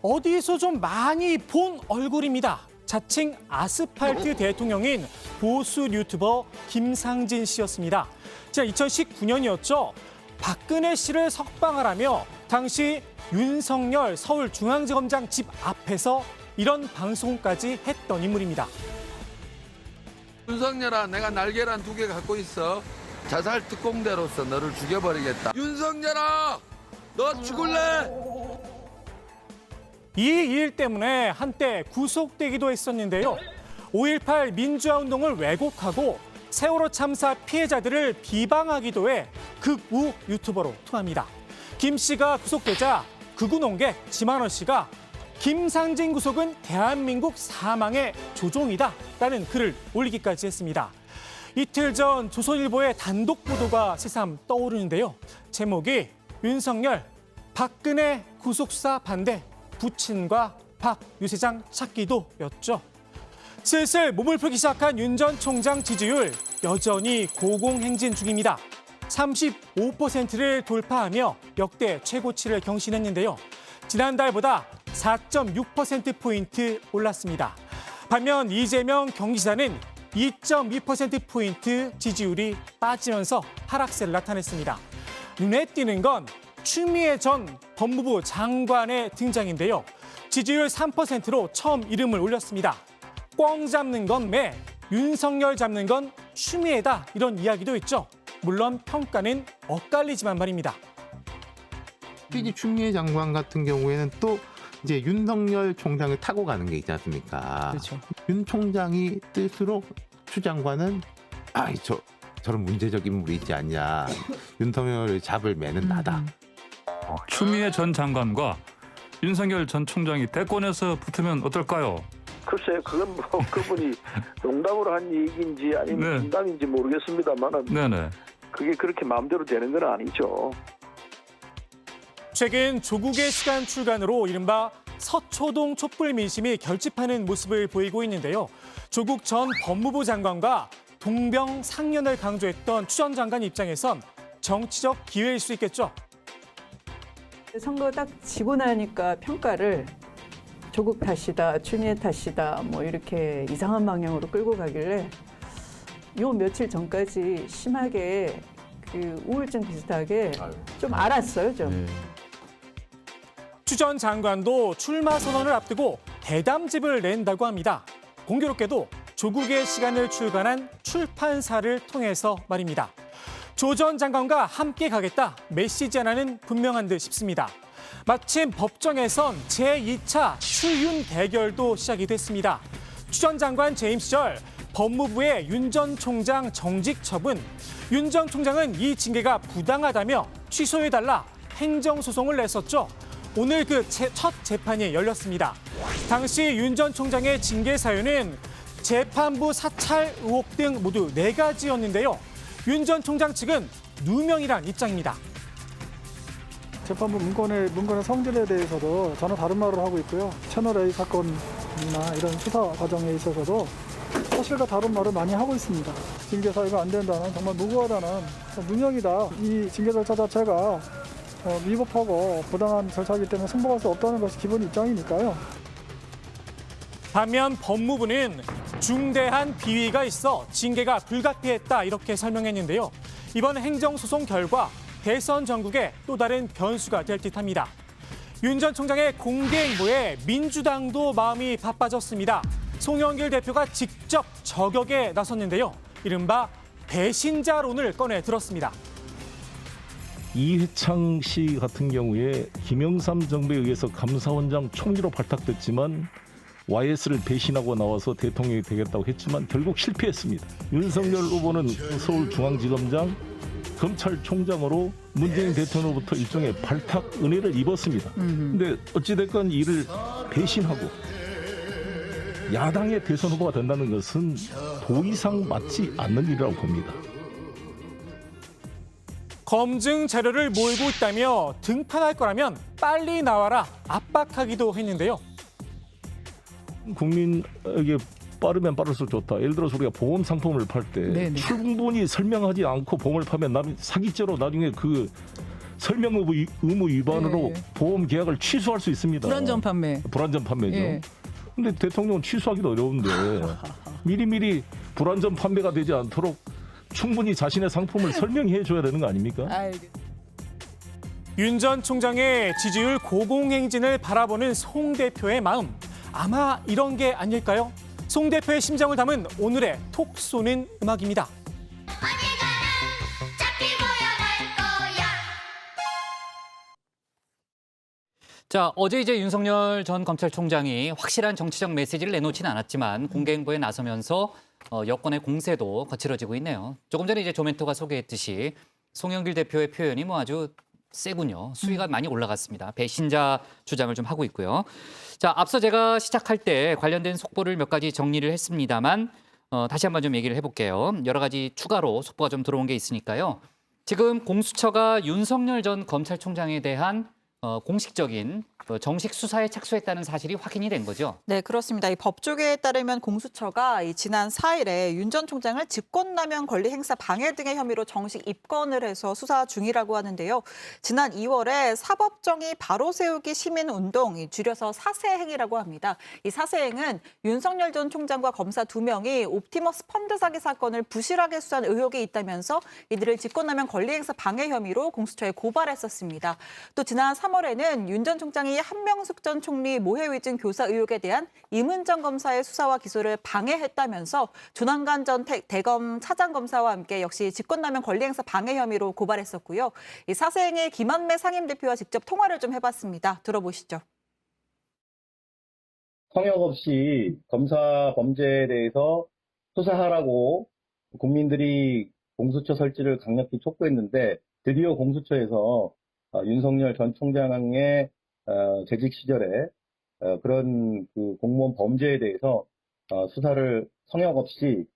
Speaker 3: 어디서 좀 많이 본 얼굴입니다. 자칭 아스팔트 대통령인 보수 유튜버 김상진 씨였습니다. 지난 2019년이었죠. 박근혜 씨를 석방하라며 당시 윤석열 서울중앙지검장 집 앞에서 이런 방송까지 했던 인물입니다.
Speaker 14: 윤석열아, 내가 날개란 2개 갖고 있어. 자살 특공대로서 너를 죽여버리겠다. 윤석열아, 너 죽을래?
Speaker 3: 이 일 때문에 한때 구속되기도 했었는데요. 5.18 민주화운동을 왜곡하고 세월호 참사 피해자들을 비방하기도 해 극우 유튜버로 통합니다. 김 씨가 구속되자 극우 농객 지만원 씨가 김상진 구속은 대한민국 사망의 조종이다라는 글을 올리기까지 했습니다. 이틀 전 조선일보의 단독 보도가 새삼 떠오르는데요. 제목이 윤석열, 박근혜 구속수사 반대, 부친과 박 유 세장 찾기도였죠. 슬슬 몸을 풀기 시작한 윤 전 총장 지지율 여전히 고공행진 중입니다. 35%를 돌파하며 역대 최고치를 경신했는데요. 지난달보다 4.6%포인트 올랐습니다. 반면 이재명 경기지사는 2.2%포인트 지지율이 빠지면서 하락세를 나타냈습니다. 눈에 띄는 건 추미애 전 법무부 장관의 등장인데요. 지지율 3%로 처음 이름을 올렸습니다. 꽝 잡는 건 매, 윤석열 잡는 건 추미애다 이런 이야기도 있죠. 물론 평가는 엇갈리지만 말입니다.
Speaker 7: 특히 추미애 장관 같은 경우에는 또 이제 윤석열 총장을 타고 가는 게 있지 않습니까?
Speaker 3: 그렇죠.
Speaker 7: 윤 총장이 뜰수록 추 장관은 저런 문제적 인물이 있지 않냐. 윤석열을 잡을 매는 나다.
Speaker 16: 추미애 전 장관과 윤석열 전 총장이 대권에서 붙으면 어떨까요?
Speaker 23: 글쎄요, 그건 뭐 그분이 농담으로 한 얘기인지 아니면 진담인지 모르겠습니다만은 그게 그렇게 마음대로 되는 건 아니죠.
Speaker 3: 최근 조국의 시간 출간으로 이른바 서초동 촛불 민심이 결집하는 모습을 보이고 있는데요. 조국 전 법무부 장관과 동병상련을 강조했던 추 전 장관 입장에선 정치적 기회일 수 있겠죠.
Speaker 8: 선거 딱 지고 나니까 평가를 조국 탓이다, 추미애 탓이다, 뭐 이렇게 이상한 방향으로 끌고 가길래 요 며칠 전까지 심하게 그 우울증 비슷하게 좀 알았어요, 좀.
Speaker 3: 추 전 장관도 출마 선언을 앞두고 대담집을 낸다고 합니다. 공교롭게도 조국의 시간을 출간한 출판사를 통해서 말입니다. 조 전 장관과 함께 가겠다 메시지 하나는 분명한 듯 싶습니다. 마침 법정에선 제2차 추윤 대결도 시작이 됐습니다. 추 전 장관 재임 시절 법무부의 윤 전 총장 정직 처분, 윤 전 총장은 이 징계가 부당하다며 취소해달라 행정소송을 냈었죠. 오늘 그 첫 재판이 열렸습니다. 당시 윤 전 총장의 징계 사유는 재판부 사찰 의혹 등 모두 4가지였는데요. 윤 전 총장 측은 누명이란 입장입니다.
Speaker 12: 재판부 문건의 성질에 대해서도 전혀 다른 말을 하고 있고요. 채널A 사건이나 이런 수사 과정에 있어서도 사실과 다른 말을 많이 하고 있습니다. 징계 사유가 안 된다는 정말 무고하다는 누명이다. 이 징계 절차 자체가 위법하고 부당한 절차이기 때문에 승복할 수 없다는 것이 기본 입장이니까요.
Speaker 3: 반면 법무부는 중대한 비위가 있어 징계가 불가피했다 이렇게 설명했는데요. 이번 행정소송 결과 대선 전국에 또 다른 변수가 될 듯합니다. 윤 전 총장의 공개 행보에 민주당도 마음이 바빠졌습니다. 송영길 대표가 직접 저격에 나섰는데요. 이른바 배신자론을 꺼내 들었습니다.
Speaker 21: 이회창 씨 같은 경우에 김영삼 정부에 의해서 감사원장 총리로 발탁됐지만 YS를 배신하고 나와서 대통령이 되겠다고 했지만 결국 실패했습니다. 윤석열 후보는 서울중앙지검장, 검찰총장으로 문재인 대통령으로부터 일종의 발탁 은혜를 입었습니다. 근데 어찌됐건 이를 배신하고 야당의 대선 후보가 된다는 것은 도의상 맞지 않는 일이라고 봅니다.
Speaker 3: 검증 자료를 몰고 있다며 등판할 거라면 빨리 나와라 압박하기도 했는데요.
Speaker 21: 국민에게 빠르면 빠를수록 좋다. 예를 들어서 우리가 보험 상품을 팔 때 충분히 설명하지 않고 보험을 파면 사기죄로 나중에 그 설명 의무 위반으로 보험 계약을 취소할 수 있습니다.
Speaker 17: 불안전 판매.
Speaker 21: 불안전 판매죠. 근데 대통령은 취소하기도 어려운데 미리미리 불안전 판매가 되지 않도록 충분히 자신의 상품을 설명해 줘야 되는 거 아닙니까?
Speaker 3: 윤 전 총장의 지지율 고공행진을 바라보는 송 대표의 마음. 아마 이런 게 아닐까요? 송 대표의 심정을 담은 오늘의 톡 쏘는 음악입니다.
Speaker 1: 자, 어제 이제 윤석열 전 검찰총장이 확실한 정치적 메시지를 내놓지는 않았지만 공개 행보에 나서면서 여권의 공세도 거칠어지고 있네요. 조금 전에 이제 조멘토가 소개했듯이 송영길 대표의 표현이 뭐 아주 세군요. 수위가 많이 올라갔습니다. 배신자 주장을 좀 하고 있고요. 자, 앞서 제가 시작할 때 관련된 속보를 몇 가지 정리를 했습니다만 다시 한번 좀 얘기를 해볼게요. 여러 가지 추가로 속보가 좀 들어온 게 있으니까요. 지금 공수처가 윤석열 전 검찰총장에 대한 공식적인 정식 수사에 착수했다는 사실이 확인이 된 거죠.
Speaker 4: 네, 그렇습니다. 이 법조계에 따르면 공수처가 지난 4일에 윤 전 총장을 직권남용 권리행사 방해 등의 혐의로 정식 입건을 해서 수사 중이라고 하는데요. 지난 2월에 사법정의 바로 세우기 시민운동, 줄여서 사세행이라고 합니다. 이 사세행은 윤석열 전 총장과 검사 2명이 옵티머스 펀드 사기 사건을 부실하게 수사한 의혹이 있다면서 이들을 직권남용 권리행사 방해 혐의로 공수처에 고발했었습니다. 또 지난 3월에는 윤 전 총장이 한명숙 전 총리 모해 위증 교사 의혹에 대한 임은정 검사의 수사와 기소를 방해했다면서 조남관 전 대검 차장검사와 함께 역시 직권남용 권리행사 방해 혐의로 고발했었고요. 이 사세행의 김한매 상임대표와 직접 통화를 좀 해봤습니다. 들어보시죠.
Speaker 17: 성역 없이 검사 범죄에 대해서 수사하라고 국민들이 공수처 설치를 강력히 촉구했는데 드디어 공수처에서 윤석열 전 총장의 재직 시절에 그런 그 공무원 범죄에 대해서 수사를 성역 없이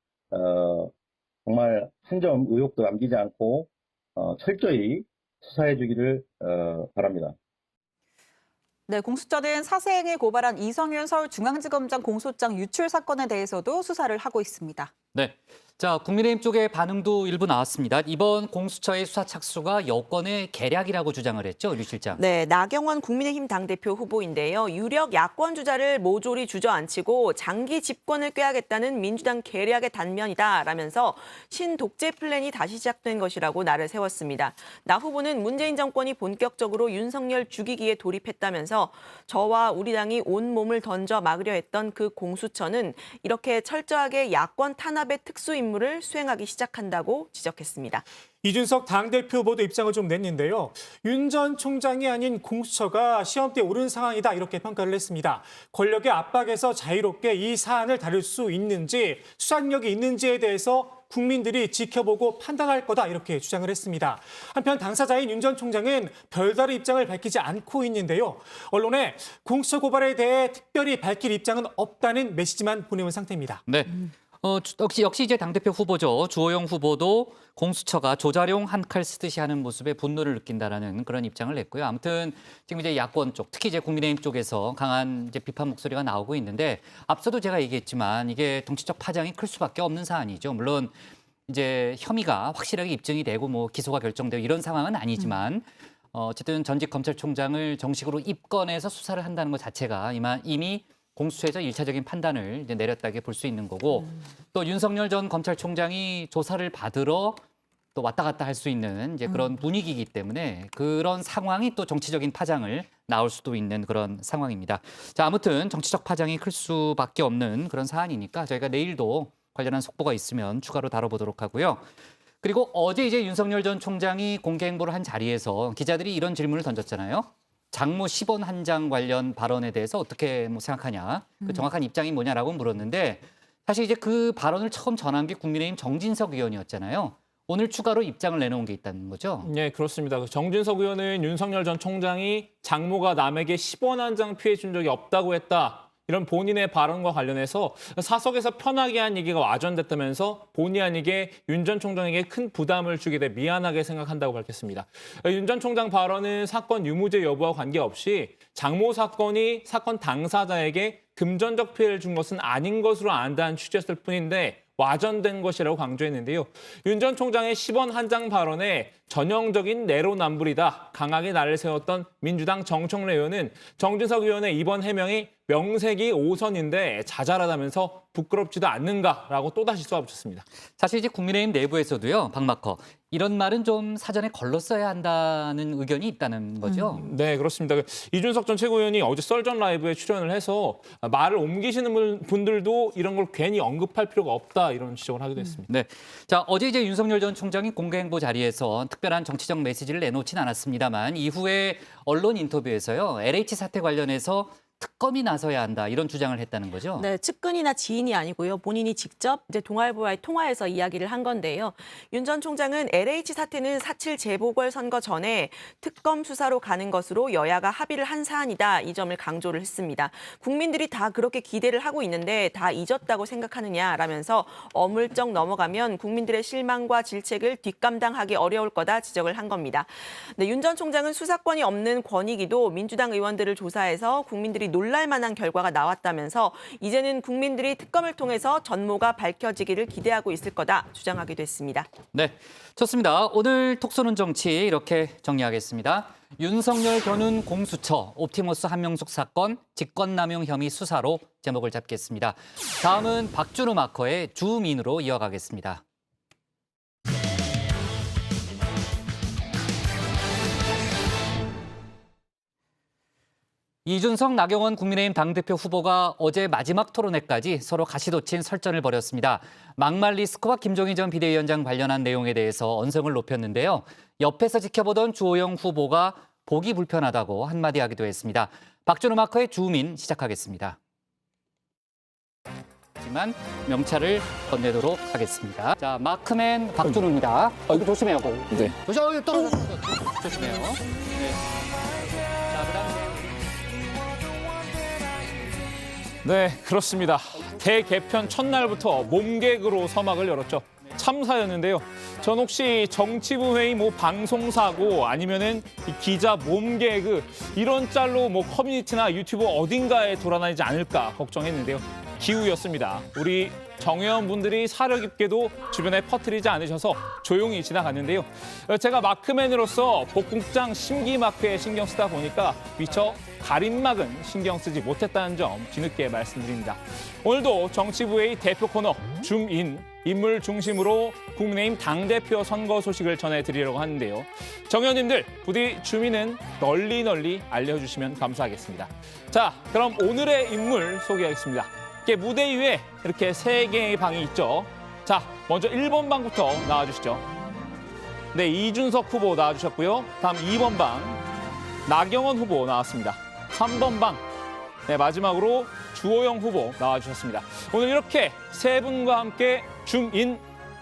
Speaker 17: 정말 한 점 의혹도 남기지 않고 철저히 수사해 주기를 바랍니다.
Speaker 4: 네, 공수처는 사세행에 고발한 이성윤 서울중앙지검장 공소장 유출 사건에 대해서도 수사를 하고 있습니다.
Speaker 1: 네. 자, 국민의힘 쪽의 반응도 일부 나왔습니다. 이번 공수처의 수사 착수가 여권의 계략이라고 주장을 했죠, 류 실장.
Speaker 2: 네, 나경원 국민의힘 당대표 후보인데요. 유력 야권 주자를 모조리 주저앉히고 장기 집권을 꾀하겠다는 민주당 계략의 단면이다라면서 신독재 플랜이 다시 시작된 것이라고 날을 세웠습니다. 나 후보는 문재인 정권이 본격적으로 윤석열 죽이기에 돌입했다면서 저와 우리 당이 온몸을 던져 막으려 했던 그 공수처는 이렇게 철저하게 야권 탄압의 특수 임무를 수행하기 시작한다고 지적했습니다.
Speaker 3: 이준석 당대표 후보도 입장을 좀 냈는데요. 윤 전 총장이 아닌 공수처가 시험대에 오른 상황이다 이렇게 평가를 했습니다. 권력의 압박에서 자유롭게 이 사안을 다룰 수 있는지 수사력이 있는지에 대해서 국민들이 지켜보고 판단할 거다 이렇게 주장을 했습니다. 한편 당사자인 윤 전 총장은 별다른 입장을 밝히지 않고 있는데요. 언론에 공수처 고발에 대해 특별히 밝힐 입장은 없다는 메시지만 보내온 상태입니다.
Speaker 1: 네. 역시 이제 당대표 후보죠. 주호영 후보도 공수처가 조자룡 한 칼 쓰듯이 하는 모습에 분노를 느낀다라는 그런 입장을 냈고요. 아무튼 지금 이제 야권 쪽, 특히 이제 국민의힘 쪽에서 강한 이제 비판 목소리가 나오고 있는데 앞서도 제가 얘기했지만 이게 정치적 파장이 클 수밖에 없는 사안이죠. 물론 이제 혐의가 확실하게 입증이 되고 뭐 기소가 결정되고 이런 상황은 아니지만 어쨌든 전직 검찰총장을 정식으로 입건해서 수사를 한다는 것 자체가 이미 공수처에서 1차적인 판단을 이제 내렸다게 볼 수 있는 거고 또 윤석열 전 검찰총장이 조사를 받으러 또 왔다 갔다 할 수 있는 이제 그런 분위기이기 때문에 그런 상황이 또 정치적인 파장을 낳을 수도 있는 그런 상황입니다. 자, 아무튼 정치적 파장이 클 수밖에 없는 그런 사안이니까 저희가 내일도 관련한 속보가 있으면 추가로 다뤄보도록 하고요. 그리고 어제 이제 윤석열 전 총장이 공개 행보를 한 자리에서 기자들이 이런 질문을 던졌잖아요. 장모 10원 한 장 관련 발언에 대해서 어떻게 생각하냐, 그 정확한 입장이 뭐냐라고 물었는데 사실 이제 그 발언을 처음 전한 게 국민의힘 정진석 의원이었잖아요. 오늘 추가로 입장을 내놓은 게 있다는 거죠?
Speaker 19: 네, 그렇습니다. 정진석 의원은 윤석열 전 총장이 장모가 남에게 10원 한 장 피해 준 적이 없다고 했다. 이런 본인의 발언과 관련해서 사석에서 편하게 한 얘기가 와전됐다면서 본의 아니게 윤 전 총장에게 큰 부담을 주게 돼 미안하게 생각한다고 밝혔습니다. 윤 전 총장 발언은 사건 유무죄 여부와 관계없이 장모 사건이 사건 당사자에게 금전적 피해를 준 것은 아닌 것으로 안다는 취지였을 뿐인데 와전된 것이라고 강조했는데요. 윤 전 총장의 10원 한 장 발언에 전형적인 내로남불이다. 강하게 날을 세웠던 민주당 정청래 의원은 정진석 의원의 이번 해명이 명색이 오선인데 자잘하다면서 부끄럽지도 않는가라고 또다시 쏘아붙였습니다.
Speaker 1: 사실 이제 국민의힘 내부에서도요, 박마커 이런 말은 좀 사전에 걸렀어야 한다는 의견이 있다는 거죠.
Speaker 19: 네, 그렇습니다. 이준석 전 최고위원이 어제 썰전 라이브에 출연을 해서 말을 옮기시는 분들도 이런 걸 괜히 언급할 필요가 없다 이런 지적을 하기도 했습니다.
Speaker 1: 네, 자 어제 이제 윤석열 전 총장이 공개 행보 자리에서 특별한 정치적 메시지를 내놓진 않았습니다만 이후에 언론 인터뷰에서요 LH 사태 관련해서 특검이 나서야 한다 이런 주장을 했다는 거죠.
Speaker 2: 네, 측근이나 지인이 아니고요. 본인이 직접 이제 동아일보와의 통화에서 이야기를 한 건데요. 윤 전 총장은 LH 사태는 4.7 재보궐선거 전에 특검 수사로 가는 것으로 여야가 합의를 한 사안이다. 이 점을 강조를 했습니다. 국민들이 다 그렇게 기대를 하고 있는데 다 잊었다고 생각하느냐라면서 어물쩍 넘어가면 국민들의 실망과 질책을 뒷감당하기 어려울 거다 지적을 한 겁니다. 네, 윤 전 총장은 수사권이 없는 권익위도 민주당 의원들을 조사해서 국민들이 놀랄 만한 결과가 나왔다면서 이제는 국민들이 특검을 통해서 전모가 밝혀지기를 기대하고 있을 거다 주장하기도 했습니다.
Speaker 1: 네, 좋습니다. 오늘 톡쏘는 정치 이렇게 정리하겠습니다. 윤석열 견운 공수처 옵티머스 한명숙 사건 직권남용 혐의 수사로 제목을 잡겠습니다. 다음은 박준우 마커의 주민으로 이어가겠습니다. 이준석, 나경원 국민의힘 당대표 후보가 어제 마지막 토론회까지 서로 가시돋친 설전을 벌였습니다. 막말 리스크와 김종인 전 비대위원장 관련한 내용에 대해서 언성을 높였는데요. 옆에서 지켜보던 주호영 후보가 보기 불편하다고 한마디 하기도 했습니다. 박준우 마커의 주민 시작하겠습니다. 하지만 명찰을 건네도록 하겠습니다. 자, 마크맨 박준우입니다. 이거 조심해요.
Speaker 9: 네.
Speaker 1: 조심해요. 네. 자, 그다음에
Speaker 19: 네, 그렇습니다. 대개편 첫날부터 몸개그로 서막을 열었죠. 참사였는데요. 전 혹시 정치부 회의 방송사고 아니면은 이 기자 몸개그 이런 짤로 커뮤니티나 유튜브 어딘가에 돌아다니지 않을까 걱정했는데요. 기우였습니다. 우리 정의원 분들이 사려 깊게도 주변에 퍼뜨리지 않으셔서 조용히 지나갔는데요. 제가 마크맨으로서 복국장 심기 마크에 신경 쓰다 보니까 미처 가림막은 신경 쓰지 못했다는 점 뒤늦게 말씀드립니다. 오늘도 정치부의 대표 코너 줌인 인물 중심으로 국민의힘 당대표 선거 소식을 전해드리려고 하는데요. 정의원님들 부디 줌인은 널리 알려주시면 감사하겠습니다. 자, 그럼 오늘의 인물 소개하겠습니다. 무대 위에 이렇게 3개의 방이 있죠. 자, 먼저 1번 방부터 나와주시죠. 네, 이준석 후보 나와주셨고요. 다음 2번 방, 나경원 후보 나왔습니다. 3번 방, 네, 마지막으로 주호영 후보 나와주셨습니다. 오늘 이렇게 3분과 함께 줌인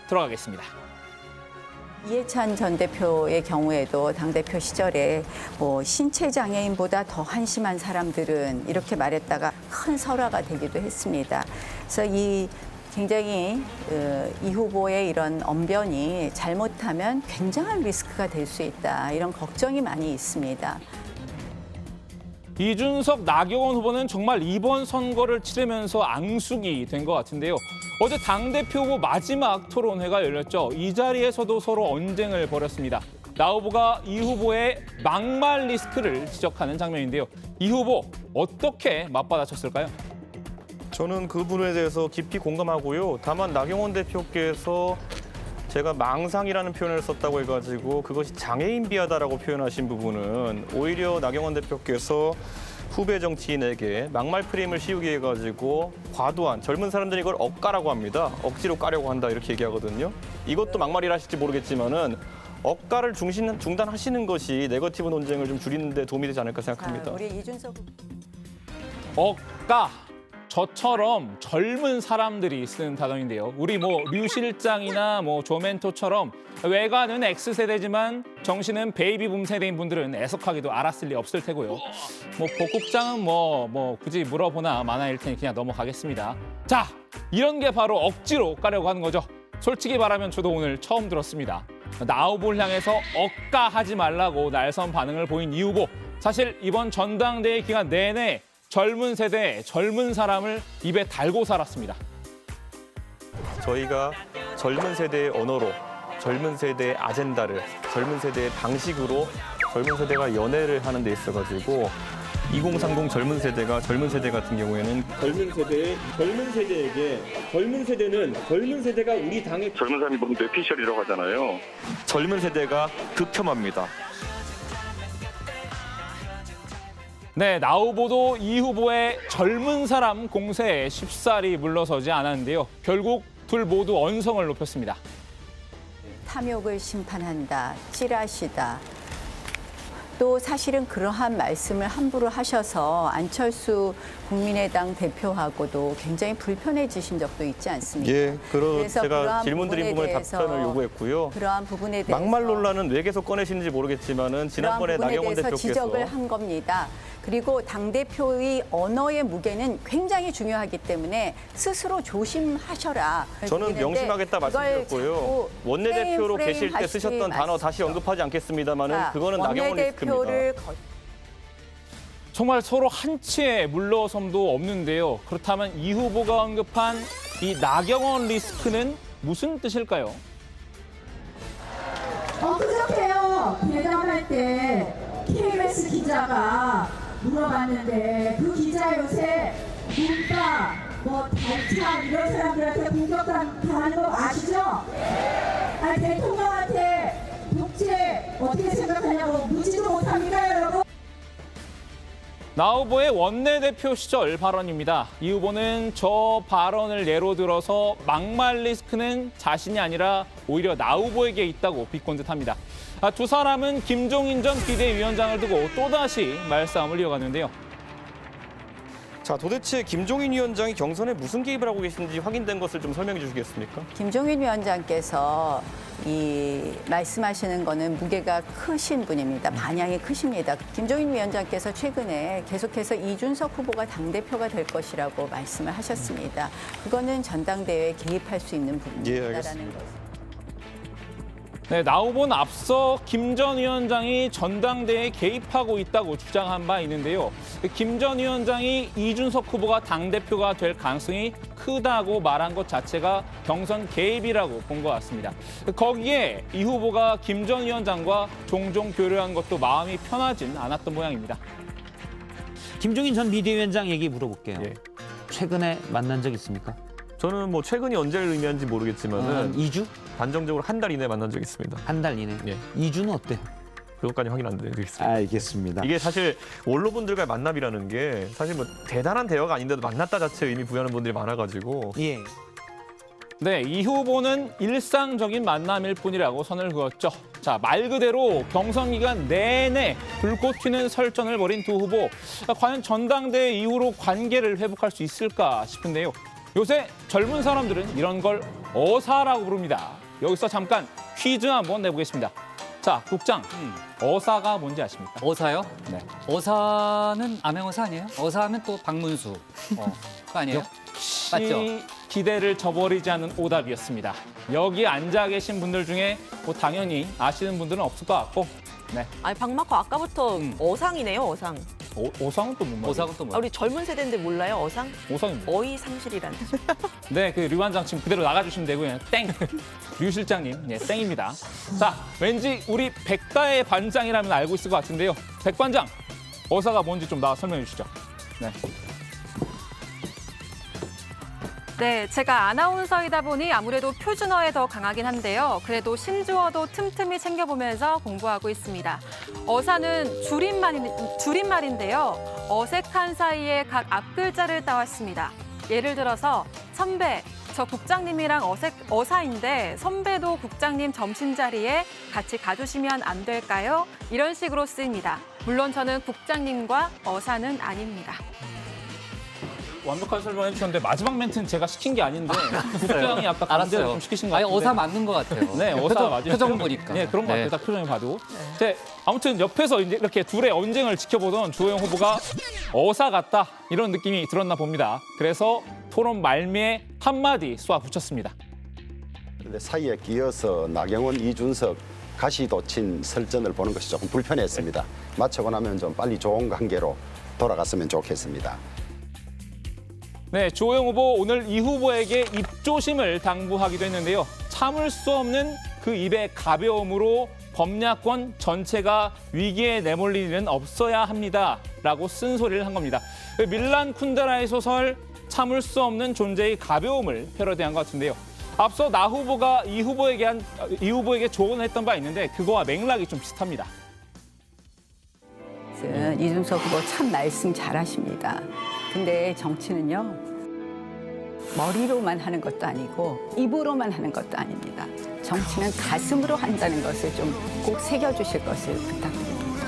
Speaker 19: 들어가겠습니다.
Speaker 5: 이해찬 전 대표의 경우에도 당대표 시절에 신체 장애인보다 더 한심한 사람들은 이렇게 말했다가 큰 설화가 되기도 했습니다. 그래서 굉장히 이 후보의 이런 언변이 잘못하면 굉장한 리스크가 될 수 있다. 이런 걱정이 많이 있습니다.
Speaker 19: 이준석, 나경원 후보는 정말 이번 선거를 치르면서 앙숙이 된 것 같은데요. 어제 당대표 후보 마지막 토론회가 열렸죠. 이 자리에서도 서로 언쟁을 벌였습니다. 나 후보가 이 후보의 막말 리스크를 지적하는 장면인데요. 이 후보 어떻게 맞받아쳤을까요?
Speaker 18: 저는 그 부분에 대해서 깊이 공감하고요. 다만 나경원 대표께서 제가 망상이라는 표현을 썼다고 해가지고 그것이 장애인 비하다라고 표현하신 부분은 오히려 나경원 대표께서 후배 정치인에게 막말 프레임을 씌우게 해가지고 과도한 젊은 사람들이 이걸 억까라고 합니다. 억지로 까려고 한다 이렇게 얘기하거든요. 이것도 막말이라 하실지 모르겠지만은 억까를 중단하시는 것이 네거티브 논쟁을 좀 줄이는 데 도움이 되지 않을까 생각합니다.
Speaker 5: 우리 이준석
Speaker 19: 억까. 저처럼 젊은 사람들이 쓰는 단어인데요. 우리 류 실장이나 조멘토처럼 외관은 X세대지만 정신은 베이비붐 세대인 분들은 애석하게도 알았을 리 없을 테고요. 복국장은 굳이 물어보나 마나일 테니 그냥 넘어가겠습니다. 자, 이런 게 바로 억지로 까려고 하는 거죠. 솔직히 말하면 저도 오늘 처음 들었습니다. 나 후보를 향해서 억까하지 말라고 날선 반응을 보인 이 후보. 사실 이번 전당대회 기간 내내 젊은 세대, 젊은 사람을 입에 달고 살았습니다.
Speaker 18: 저희가 젊은 세대의 언어로, 젊은 세대의 아젠다를, 젊은 세대의 방식으로 젊은 세대가 연애를 하는 데 있어가지고 2030 젊은 세대가 젊은 세대 같은 경우에는 젊은 세대에게 젊은 세대는 젊은 세대가 우리 당의 젊은 사람이 보면 뇌피셜이라고 하잖아요. 젊은 세대가 극혐합니다.
Speaker 19: 네, 나 후보도 이 후보의 젊은 사람 공세에 쉽사리 물러서지 않았는데요. 결국 둘 모두 언성을 높였습니다.
Speaker 5: 탐욕을 심판한다, 찌라시다. 또 사실은 그러한 말씀을 함부로 하셔서 안철수 국민의당 대표하고도 굉장히 불편해지신 적도 있지 않습니까?
Speaker 18: 예,
Speaker 5: 그래서
Speaker 18: 제가
Speaker 5: 그러한
Speaker 18: 질문드린 부분에
Speaker 5: 대해서
Speaker 18: 답변을 요구했고요.
Speaker 5: 그러한 부분에 대해서
Speaker 18: 막말 논란은 왜 계속 꺼내시는지 모르겠지만은 지난번에
Speaker 5: 그러한 부분에
Speaker 18: 나경원
Speaker 5: 대해서
Speaker 18: 대표께서
Speaker 5: 지적을 한 겁니다. 그리고 당대표의 언어의 무게는 굉장히 중요하기 때문에 스스로 조심하셔라.
Speaker 18: 저는 명심하겠다 말씀드렸고요. 원내대표로 계실 때 쓰셨던 단어 다시 언급하지 않겠습니다만은 그거는 나경원 리스크입니다.
Speaker 19: 정말 서로 한치의 물러섬도 없는데요. 그렇다면 이 후보가 언급한 이 나경원 리스크는 무슨 뜻일까요?
Speaker 6: 그저께요 대담할 때 KBS 기자가 물어봤는데 그 기자 요새 문파, 달참 이런 사람들한테 공격하는 거 아시죠? 아니 대통령한테 독재 어떻게 생각하냐고 묻지도 못합니까 여러분?
Speaker 19: 나 후보의 원내대표 시절 발언입니다. 이 후보는 저 발언을 예로 들어서 막말 리스크는 자신이 아니라 오히려 나 후보에게 있다고 비꼰 듯합니다. 두 사람은 김종인 전 비대위원장을 두고 또다시 말싸움을 이어가는데요.
Speaker 18: 자, 도대체 김종인 위원장이 경선에 무슨 개입을 하고 계신지 확인된 것을 좀 설명해 주시겠습니까?
Speaker 5: 김종인 위원장께서 이 말씀하시는 거는 무게가 크신 분입니다. 반향이 크십니다. 김종인 위원장께서 최근에 계속해서 이준석 후보가 당대표가 될 것이라고 말씀을 하셨습니다. 그거는 전당대회에 개입할 수 있는 부분이다라는 것.
Speaker 19: 네, 나 후보는 앞서 김 전 위원장이 전당대회에 개입하고 있다고 주장한 바 있는데요. 김 전 위원장이 이준석 후보가 당대표가 될 가능성이 크다고 말한 것 자체가 경선 개입이라고 본 것 같습니다. 거기에 이 후보가 김 전 위원장과 종종 교류한 것도 마음이 편하진 않았던 모양입니다.
Speaker 20: 김종인 전 비대위원장 얘기 물어볼게요. 최근에 만난 적 있습니까?
Speaker 18: 저는 뭐 최근이 언제를 의미하는지 모르겠지만은
Speaker 20: 2주?
Speaker 18: 단정적으로 한 달 이내에 만난 적이 있습니다.
Speaker 20: 한 달 이내? 2주는 어때요?
Speaker 18: 그것까지 확인 안 드리겠습니다.
Speaker 20: 알겠습니다.
Speaker 18: 이게 사실 원로분들과의 만남이라는 게 사실 뭐 대단한 대화가 아닌데도 만났다 자체 의미 부여하는 분들이 많아가지고
Speaker 19: 네, 이 후보는 일상적인 만남일 뿐이라고 선을 그었죠. 자, 말 그대로 경선 기간 내내 불꽃 튀는 설전을 벌인 두 후보. 과연 전당대회 이후로 관계를 회복할 수 있을까 싶은데요. 요새 젊은 사람들은 이런 걸 어사라고 부릅니다. 여기서 잠깐 퀴즈 한번 내보겠습니다. 자, 국장, 어사가 뭔지 아십니까?
Speaker 1: 어사요?
Speaker 19: 네.
Speaker 1: 어사는 암행어사 아니에요? 어사하면 또 박문수. 그거 아니에요? 맞죠?
Speaker 19: 기대를 저버리지 않는 오답이었습니다. 여기 앉아 계신 분들 중에 뭐 당연히 아시는 분들은 없을 것 같고. 네.
Speaker 2: 아니 박마커 아까부터 어상이네요, 어상.
Speaker 19: 어상은 또 뭔 말이에요?
Speaker 1: 어상은 또 뭐야?
Speaker 2: 우리 젊은 세대인데 몰라요, 어상?
Speaker 19: 어상이 뭐예요?
Speaker 2: 어이상실이라는.
Speaker 19: 네, 그 류반장 지금 그대로 나가주시면 되고요. 땡! 류 실장님, 땡입니다. 자, 왠지 우리 백다의 반장이라면 알고 있을 것 같은데요. 백 반장, 어사가 뭔지 좀 설명해 주시죠. 네.
Speaker 11: 네, 제가 아나운서이다 보니 아무래도 표준어에 더 강하긴 한데요. 그래도 신조어도 틈틈이 챙겨보면서 공부하고 있습니다. 어사는 줄임말인데요. 어색한 사이에 각 앞글자를 따왔습니다. 예를 들어서 선배, 저 국장님이랑 어사인데 선배도 국장님 점심자리에 같이 가주시면 안 될까요? 이런 식으로 쓰입니다. 물론 저는 국장님과 어사는 아닙니다.
Speaker 19: 완벽한 설명해 주셨는데 마지막 멘트는 제가 시킨 게 아닌데 국장이 아까 강제로 좀 시키신 것
Speaker 1: 아니,
Speaker 19: 같은데.
Speaker 1: 어사 맞는 것 같아요.
Speaker 19: 네, 어사 맞아요.
Speaker 1: 표정 보니까.
Speaker 19: 네, 그런 것 같아요. 딱 표정을 봐도. 네, 아무튼 옆에서 이제 이렇게 둘의 언쟁을 지켜보던 주호영 후보가 어사 같다 이런 느낌이 들었나 봅니다. 그래서 토론 말미에 한마디 쏘아 붙였습니다.
Speaker 22: 그런데 사이에 끼어서 나경원, 이준석 가시도친 설전을 보는 것이 조금 불편했습니다. 마치고 나면 좀 빨리 좋은 관계로 돌아갔으면 좋겠습니다.
Speaker 19: 네, 주호영 후보 오늘 이 후보에게 입조심을 당부하기도 했는데요. 참을 수 없는 그 입의 가벼움으로 범야권 전체가 위기에 내몰릴 일은 없어야 합니다라고 쓴소리를 한 겁니다. 밀란 쿤데라의 소설 참을 수 없는 존재의 가벼움을 패러디한 것 같은데요. 앞서 나 후보가 이 후보에게 조언을 했던 바 있는데 그거와 맥락이 좀 비슷합니다.
Speaker 5: 이준석 후보 참 말씀 잘하십니다. 근데 정치는요, 머리로만 하는 것도 아니고 입으로만 하는 것도 아닙니다. 정치는 가슴으로 한다는 것을 좀 꼭 새겨주실 것을 부탁드립니다.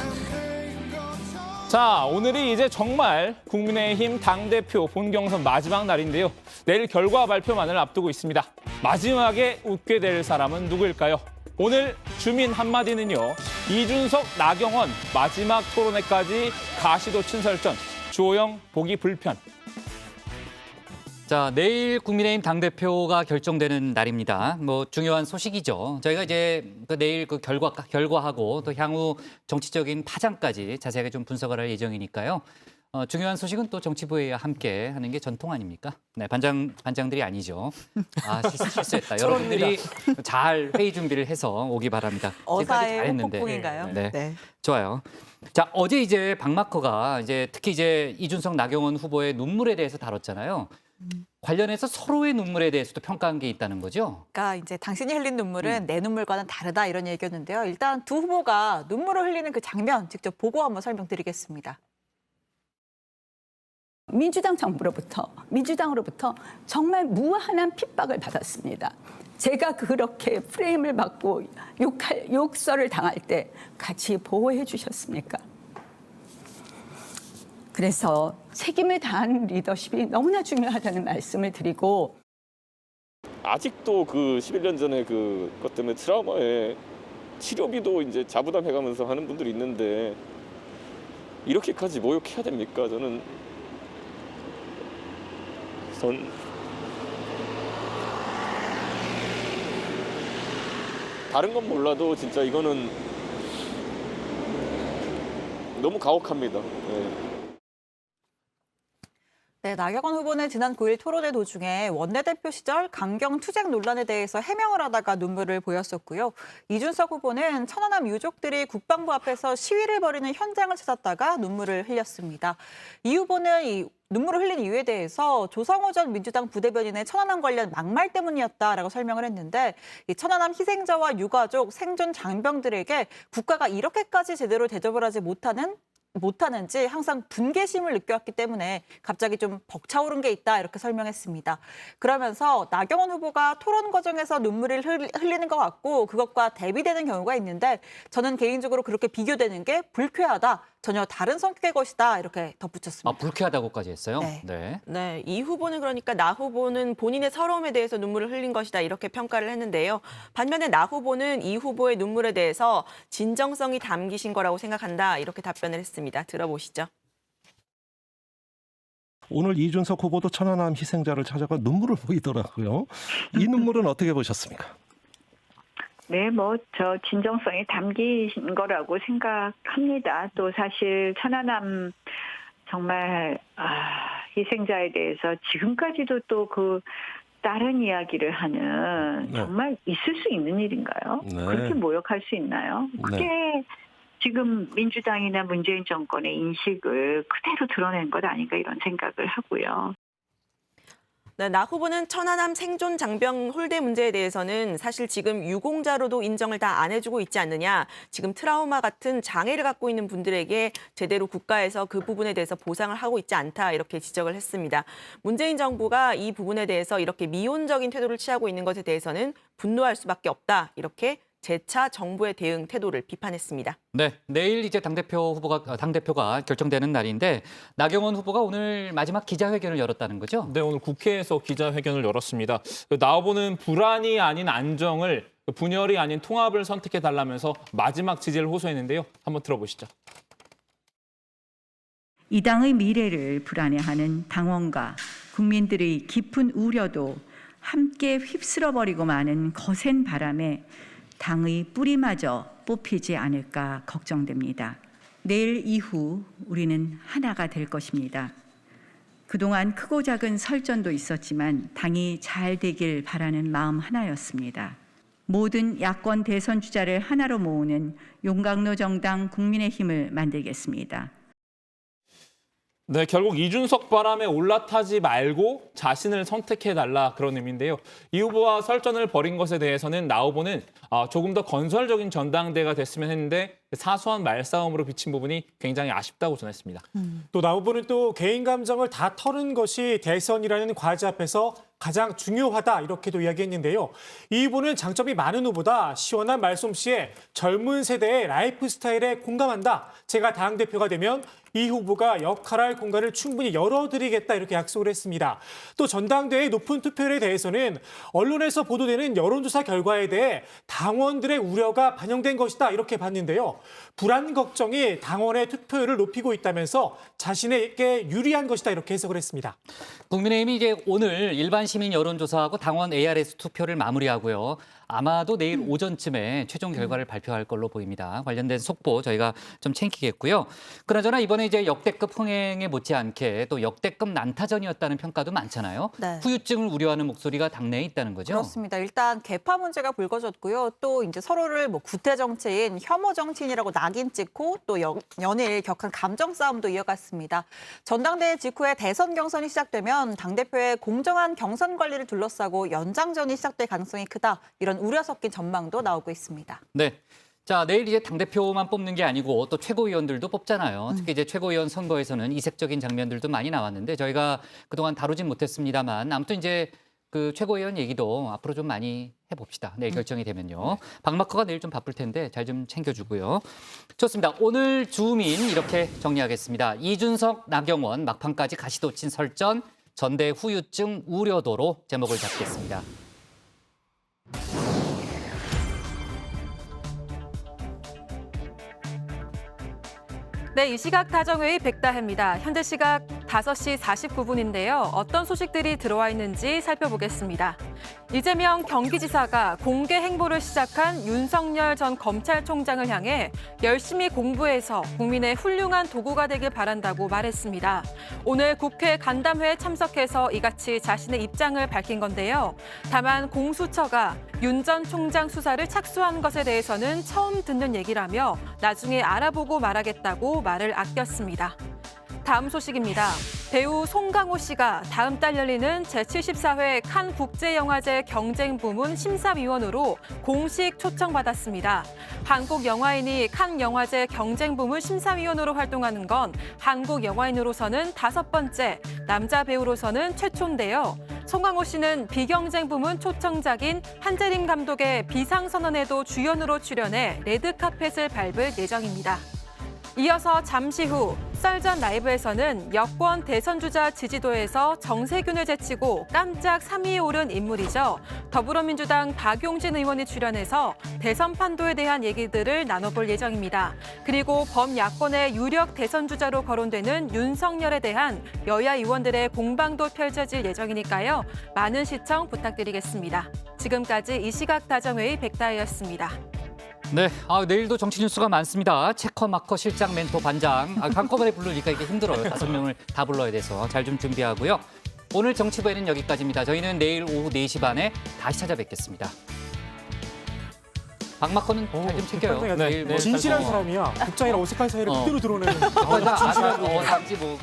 Speaker 19: 자, 오늘이 이제 정말 국민의힘 당대표 본경선 마지막 날인데요. 내일 결과 발표만을 앞두고 있습니다. 마지막에 웃게 될 사람은 누구일까요? 오늘 주민 한마디는요. 이준석, 나경원 마지막 토론회까지 가시도 친설전. 주호영 보기 불편.
Speaker 1: 자, 내일 국민의힘 당대표가 결정되는 날입니다. 뭐 중요한 소식이죠. 저희가 이제 내일 그 결과하고 또 향후 정치적인 파장까지 자세하게 좀 분석을 할 예정이니까요. 중요한 소식은 또 정치부회와 함께 하는 게 전통 아닙니까? 네, 반장들이 아니죠. 실수했다. 여러분들이 잘 회의 준비를 해서 오기 바랍니다.
Speaker 4: 어사의 폭풍인가요?
Speaker 1: 네. 좋아요. 자, 어제 이제 박마커가 이제 특히 이제 이준석, 나경원 후보의 눈물에 대해서 다뤘잖아요. 관련해서 서로의 눈물에 대해서도 평가한 게 있다는 거죠?
Speaker 4: 그러니까 이제 당신이 흘린 눈물은 내 눈물과는 다르다 이런 얘기였는데요. 일단 두 후보가 눈물을 흘리는 그 장면 직접 보고 한번 설명드리겠습니다.
Speaker 5: 민주당으로부터 정말 무한한 핍박을 받았습니다. 제가 그렇게 프레임을 받고 욕설을 당할 때 같이 보호해 주셨습니까? 그래서 책임을 다한 리더십이 너무나 중요하다는 말씀을 드리고,
Speaker 18: 아직도 그 11년 전에 그것 때문에 트라우마에 치료비도 이제 자부담해가면서 하는 분들이 있는데 이렇게까지 모욕해야 됩니까? 저는 다른 건 몰라도 진짜 이거는 너무 가혹합니다.
Speaker 4: 네, 나경원 후보는 지난 9일 토론회 도중에 원내대표 시절 강경 투쟁 논란에 대해서 해명을 하다가 눈물을 보였었고요. 이준석 후보는 천안함 유족들이 국방부 앞에서 시위를 벌이는 현장을 찾았다가 눈물을 흘렸습니다. 이 후보는 이 눈물을 흘린 이유에 대해서 조성호 전 민주당 부대변인의 천안함 관련 막말 때문이었다라고 설명을 했는데, 이 천안함 희생자와 유가족, 생존 장병들에게 국가가 이렇게까지 제대로 대접을 하지 못하는지 항상 분개심을 느껴왔기 때문에 갑자기 좀 벅차오른 게 있다 이렇게 설명했습니다. 그러면서 나경원 후보가 토론 과정에서 눈물을 흘리는 것 같고 그것과 대비되는 경우가 있는데 저는 개인적으로 그렇게 비교되는 게 불쾌하다. 전혀 다른 성격의 것이다 이렇게 덧붙였습니다.
Speaker 1: 불쾌하다고까지 했어요?
Speaker 2: 네, 이 후보는 그러니까 나 후보는 본인의 서러움에 대해서 눈물을 흘린 것이다 이렇게 평가를 했는데요. 반면에 나 후보는 이 후보의 눈물에 대해서 진정성이 담기신 거라고 생각한다 이렇게 답변을 했습니다. 들어보시죠.
Speaker 10: 오늘 이준석 후보도 천안함 희생자를 찾아가 눈물을 보이더라고요. 이 눈물은 어떻게 보셨습니까?
Speaker 13: 네, 저 진정성이 담긴 거라고 생각합니다. 또 사실 천안함 정말 희생자에 대해서 지금까지도 또 그 다른 이야기를 하는 정말 있을 수 있는 일인가요? 그렇게 모욕할 수 있나요? 그게 지금 민주당이나 문재인 정권의 인식을 그대로 드러낸 것 아닌가 이런 생각을 하고요.
Speaker 2: 네, 나 후보는 천안함 생존 장병 홀대 문제에 대해서는 사실 지금 유공자로도 인정을 다 안 해주고 있지 않느냐. 지금 트라우마 같은 장애를 갖고 있는 분들에게 제대로 국가에서 그 부분에 대해서 보상을 하고 있지 않다 이렇게 지적을 했습니다. 문재인 정부가 이 부분에 대해서 이렇게 미온적인 태도를 취하고 있는 것에 대해서는 분노할 수밖에 없다. 이렇게 재차 정부의 대응 태도를 비판했습니다.
Speaker 1: 네, 내일 이제 당대표가 결정되는 날인데 나경원 후보가 오늘 마지막 기자회견을 열었다는 거죠?
Speaker 19: 네, 오늘 국회에서 기자회견을 열었습니다. 나 후보는 불안이 아닌 안정을, 분열이 아닌 통합을 선택해달라면서 마지막 지지를 호소했는데요. 한번 들어보시죠.
Speaker 5: 이 당의 미래를 불안해하는 당원과 국민들의 깊은 우려도 함께 휩쓸어버리고 마는 거센 바람에 당의 뿌리마저 뽑히지 않을까 걱정됩니다. 내일 이후 우리는 하나가 될 것입니다. 그동안 크고 작은 설전도 있었지만 당이 잘 되길 바라는 마음 하나였습니다. 모든 야권 대선 주자를 하나로 모으는 용광로 정당 국민의힘을 만들겠습니다.
Speaker 19: 네, 결국 이준석 바람에 올라타지 말고 자신을 선택해달라 그런 의미인데요. 이 후보와 설전을 벌인 것에 대해서는 나 후보는 조금 더 건설적인 전당대가 됐으면 했는데 사소한 말싸움으로 비친 부분이 굉장히 아쉽다고 전했습니다.
Speaker 3: 또 나후보는 또 개인 감정을 다 털은 것이 대선이라는 과제 앞에서 가장 중요하다 이렇게도 이야기했는데요. 이 후보는 장점이 많은 후보다 시원한 말솜씨에 젊은 세대의 라이프 스타일에 공감한다. 제가 당대표가 되면 이 후보가 역할할 공간을 충분히 열어드리겠다 이렇게 약속을 했습니다. 또 전당대회 높은 투표율에 대해서는 언론에서 보도되는 여론조사 결과에 대해 당원들의 우려가 반영된 것이다 이렇게 봤는데요. 불안 걱정이 당원의 투표율을 높이고 있다면서 자신에게 유리한 것이다 이렇게 해석을 했습니다.
Speaker 1: 국민의힘이 이제 오늘 일반 시민 여론조사하고 당원 ARS 투표를 마무리하고요. 아마도 내일 오전쯤에 최종 결과를 발표할 걸로 보입니다. 관련된 속보 저희가 좀 챙기겠고요. 그나저나 이번에 이제 역대급 흥행에 못지않게 또 역대급 난타전이었다는 평가도 많잖아요.
Speaker 4: 네.
Speaker 1: 후유증을 우려하는 목소리가 당내에 있다는 거죠.
Speaker 4: 그렇습니다. 일단 계파 문제가 불거졌고요. 또 이제 서로를 뭐 구태 정치인, 혐오 정치인이라고 낙인 찍고 또 연일 격한 감정 싸움도 이어갔습니다. 전당대회 직후에 대선 경선이 시작되면 당대표의 공정한 경선 관리를 둘러싸고 연장전이 시작될 가능성이 크다. 이런 우려 섞인 전망도 나오고 있습니다.
Speaker 1: 네. 자, 내일 이제 당대표만 뽑는 게 아니고 또 최고위원들도 뽑잖아요. 특히 이제 최고위원 선거에서는 이색적인 장면들도 많이 나왔는데 저희가 그동안 다루진 못했습니다만 아무튼 이제 그 최고위원 얘기도 앞으로 좀 많이 해봅시다. 내일 결정이 되면요. 박마커가 내일 좀 바쁠 텐데 잘 좀 챙겨주고요. 좋습니다. 오늘 주민 이렇게 정리하겠습니다. 이준석, 나경원 막판까지 가시도친 설전, 전대 후유증 우려도로 제목을 잡겠습니다.
Speaker 11: 네, 이 시각 다정회의 백다혜입니다. 현재 시각 5시 49분인데요. 어떤 소식들이 들어와 있는지 살펴보겠습니다. 이재명 경기지사가 공개 행보를 시작한 윤석열 전 검찰총장을 향해 열심히 공부해서 국민의 훌륭한 도구가 되길 바란다고 말했습니다. 오늘 국회 간담회에 참석해서 이같이 자신의 입장을 밝힌 건데요. 다만 공수처가 윤 전 총장 수사를 착수한 것에 대해서는 처음 듣는 얘기라며 나중에 알아보고 말하겠다고 말을 아꼈습니다. 다음 소식입니다. 배우 송강호 씨가 다음 달 열리는 제74회 칸 국제영화제 경쟁부문 심사위원으로 공식 초청받았습니다. 한국 영화인이 칸 영화제 경쟁부문 심사위원으로 활동하는 건 한국 영화인으로서는 5번째, 남자 배우로서는 최초인데요. 송강호 씨는 비경쟁 부문 초청작인 한재림 감독의 비상선언에도 주연으로 출연해 레드카펫을 밟을 예정입니다. 이어서 잠시 후 썰전 라이브에서는 여권 대선주자 지지도에서 정세균을 제치고 깜짝 3위에 오른 인물이죠. 더불어민주당 박용진 의원이 출연해서 대선 판도에 대한 얘기들을 나눠볼 예정입니다. 그리고 범야권의 유력 대선주자로 거론되는 윤석열에 대한 여야 의원들의 공방도 펼쳐질 예정이니까요. 많은 시청 부탁드리겠습니다. 지금까지 이 시각 다정회의 백다혜였습니다.
Speaker 1: 네, 내일도 정치 뉴스가 많습니다. 체커, 마커, 실장, 멘토, 반장. 한꺼번에 부르니까 이게 힘들어요. 5명을 다 불러야 돼서 잘 좀 준비하고요. 오늘 정치부에는 여기까지입니다. 저희는 내일 오후 4시 반에 다시 찾아뵙겠습니다. 박마커는 잘 좀 챙겨요.
Speaker 3: 진실한 사람이야. 국장이랑 어색한 사이를 그대로 드러내는.
Speaker 1: 진실하고.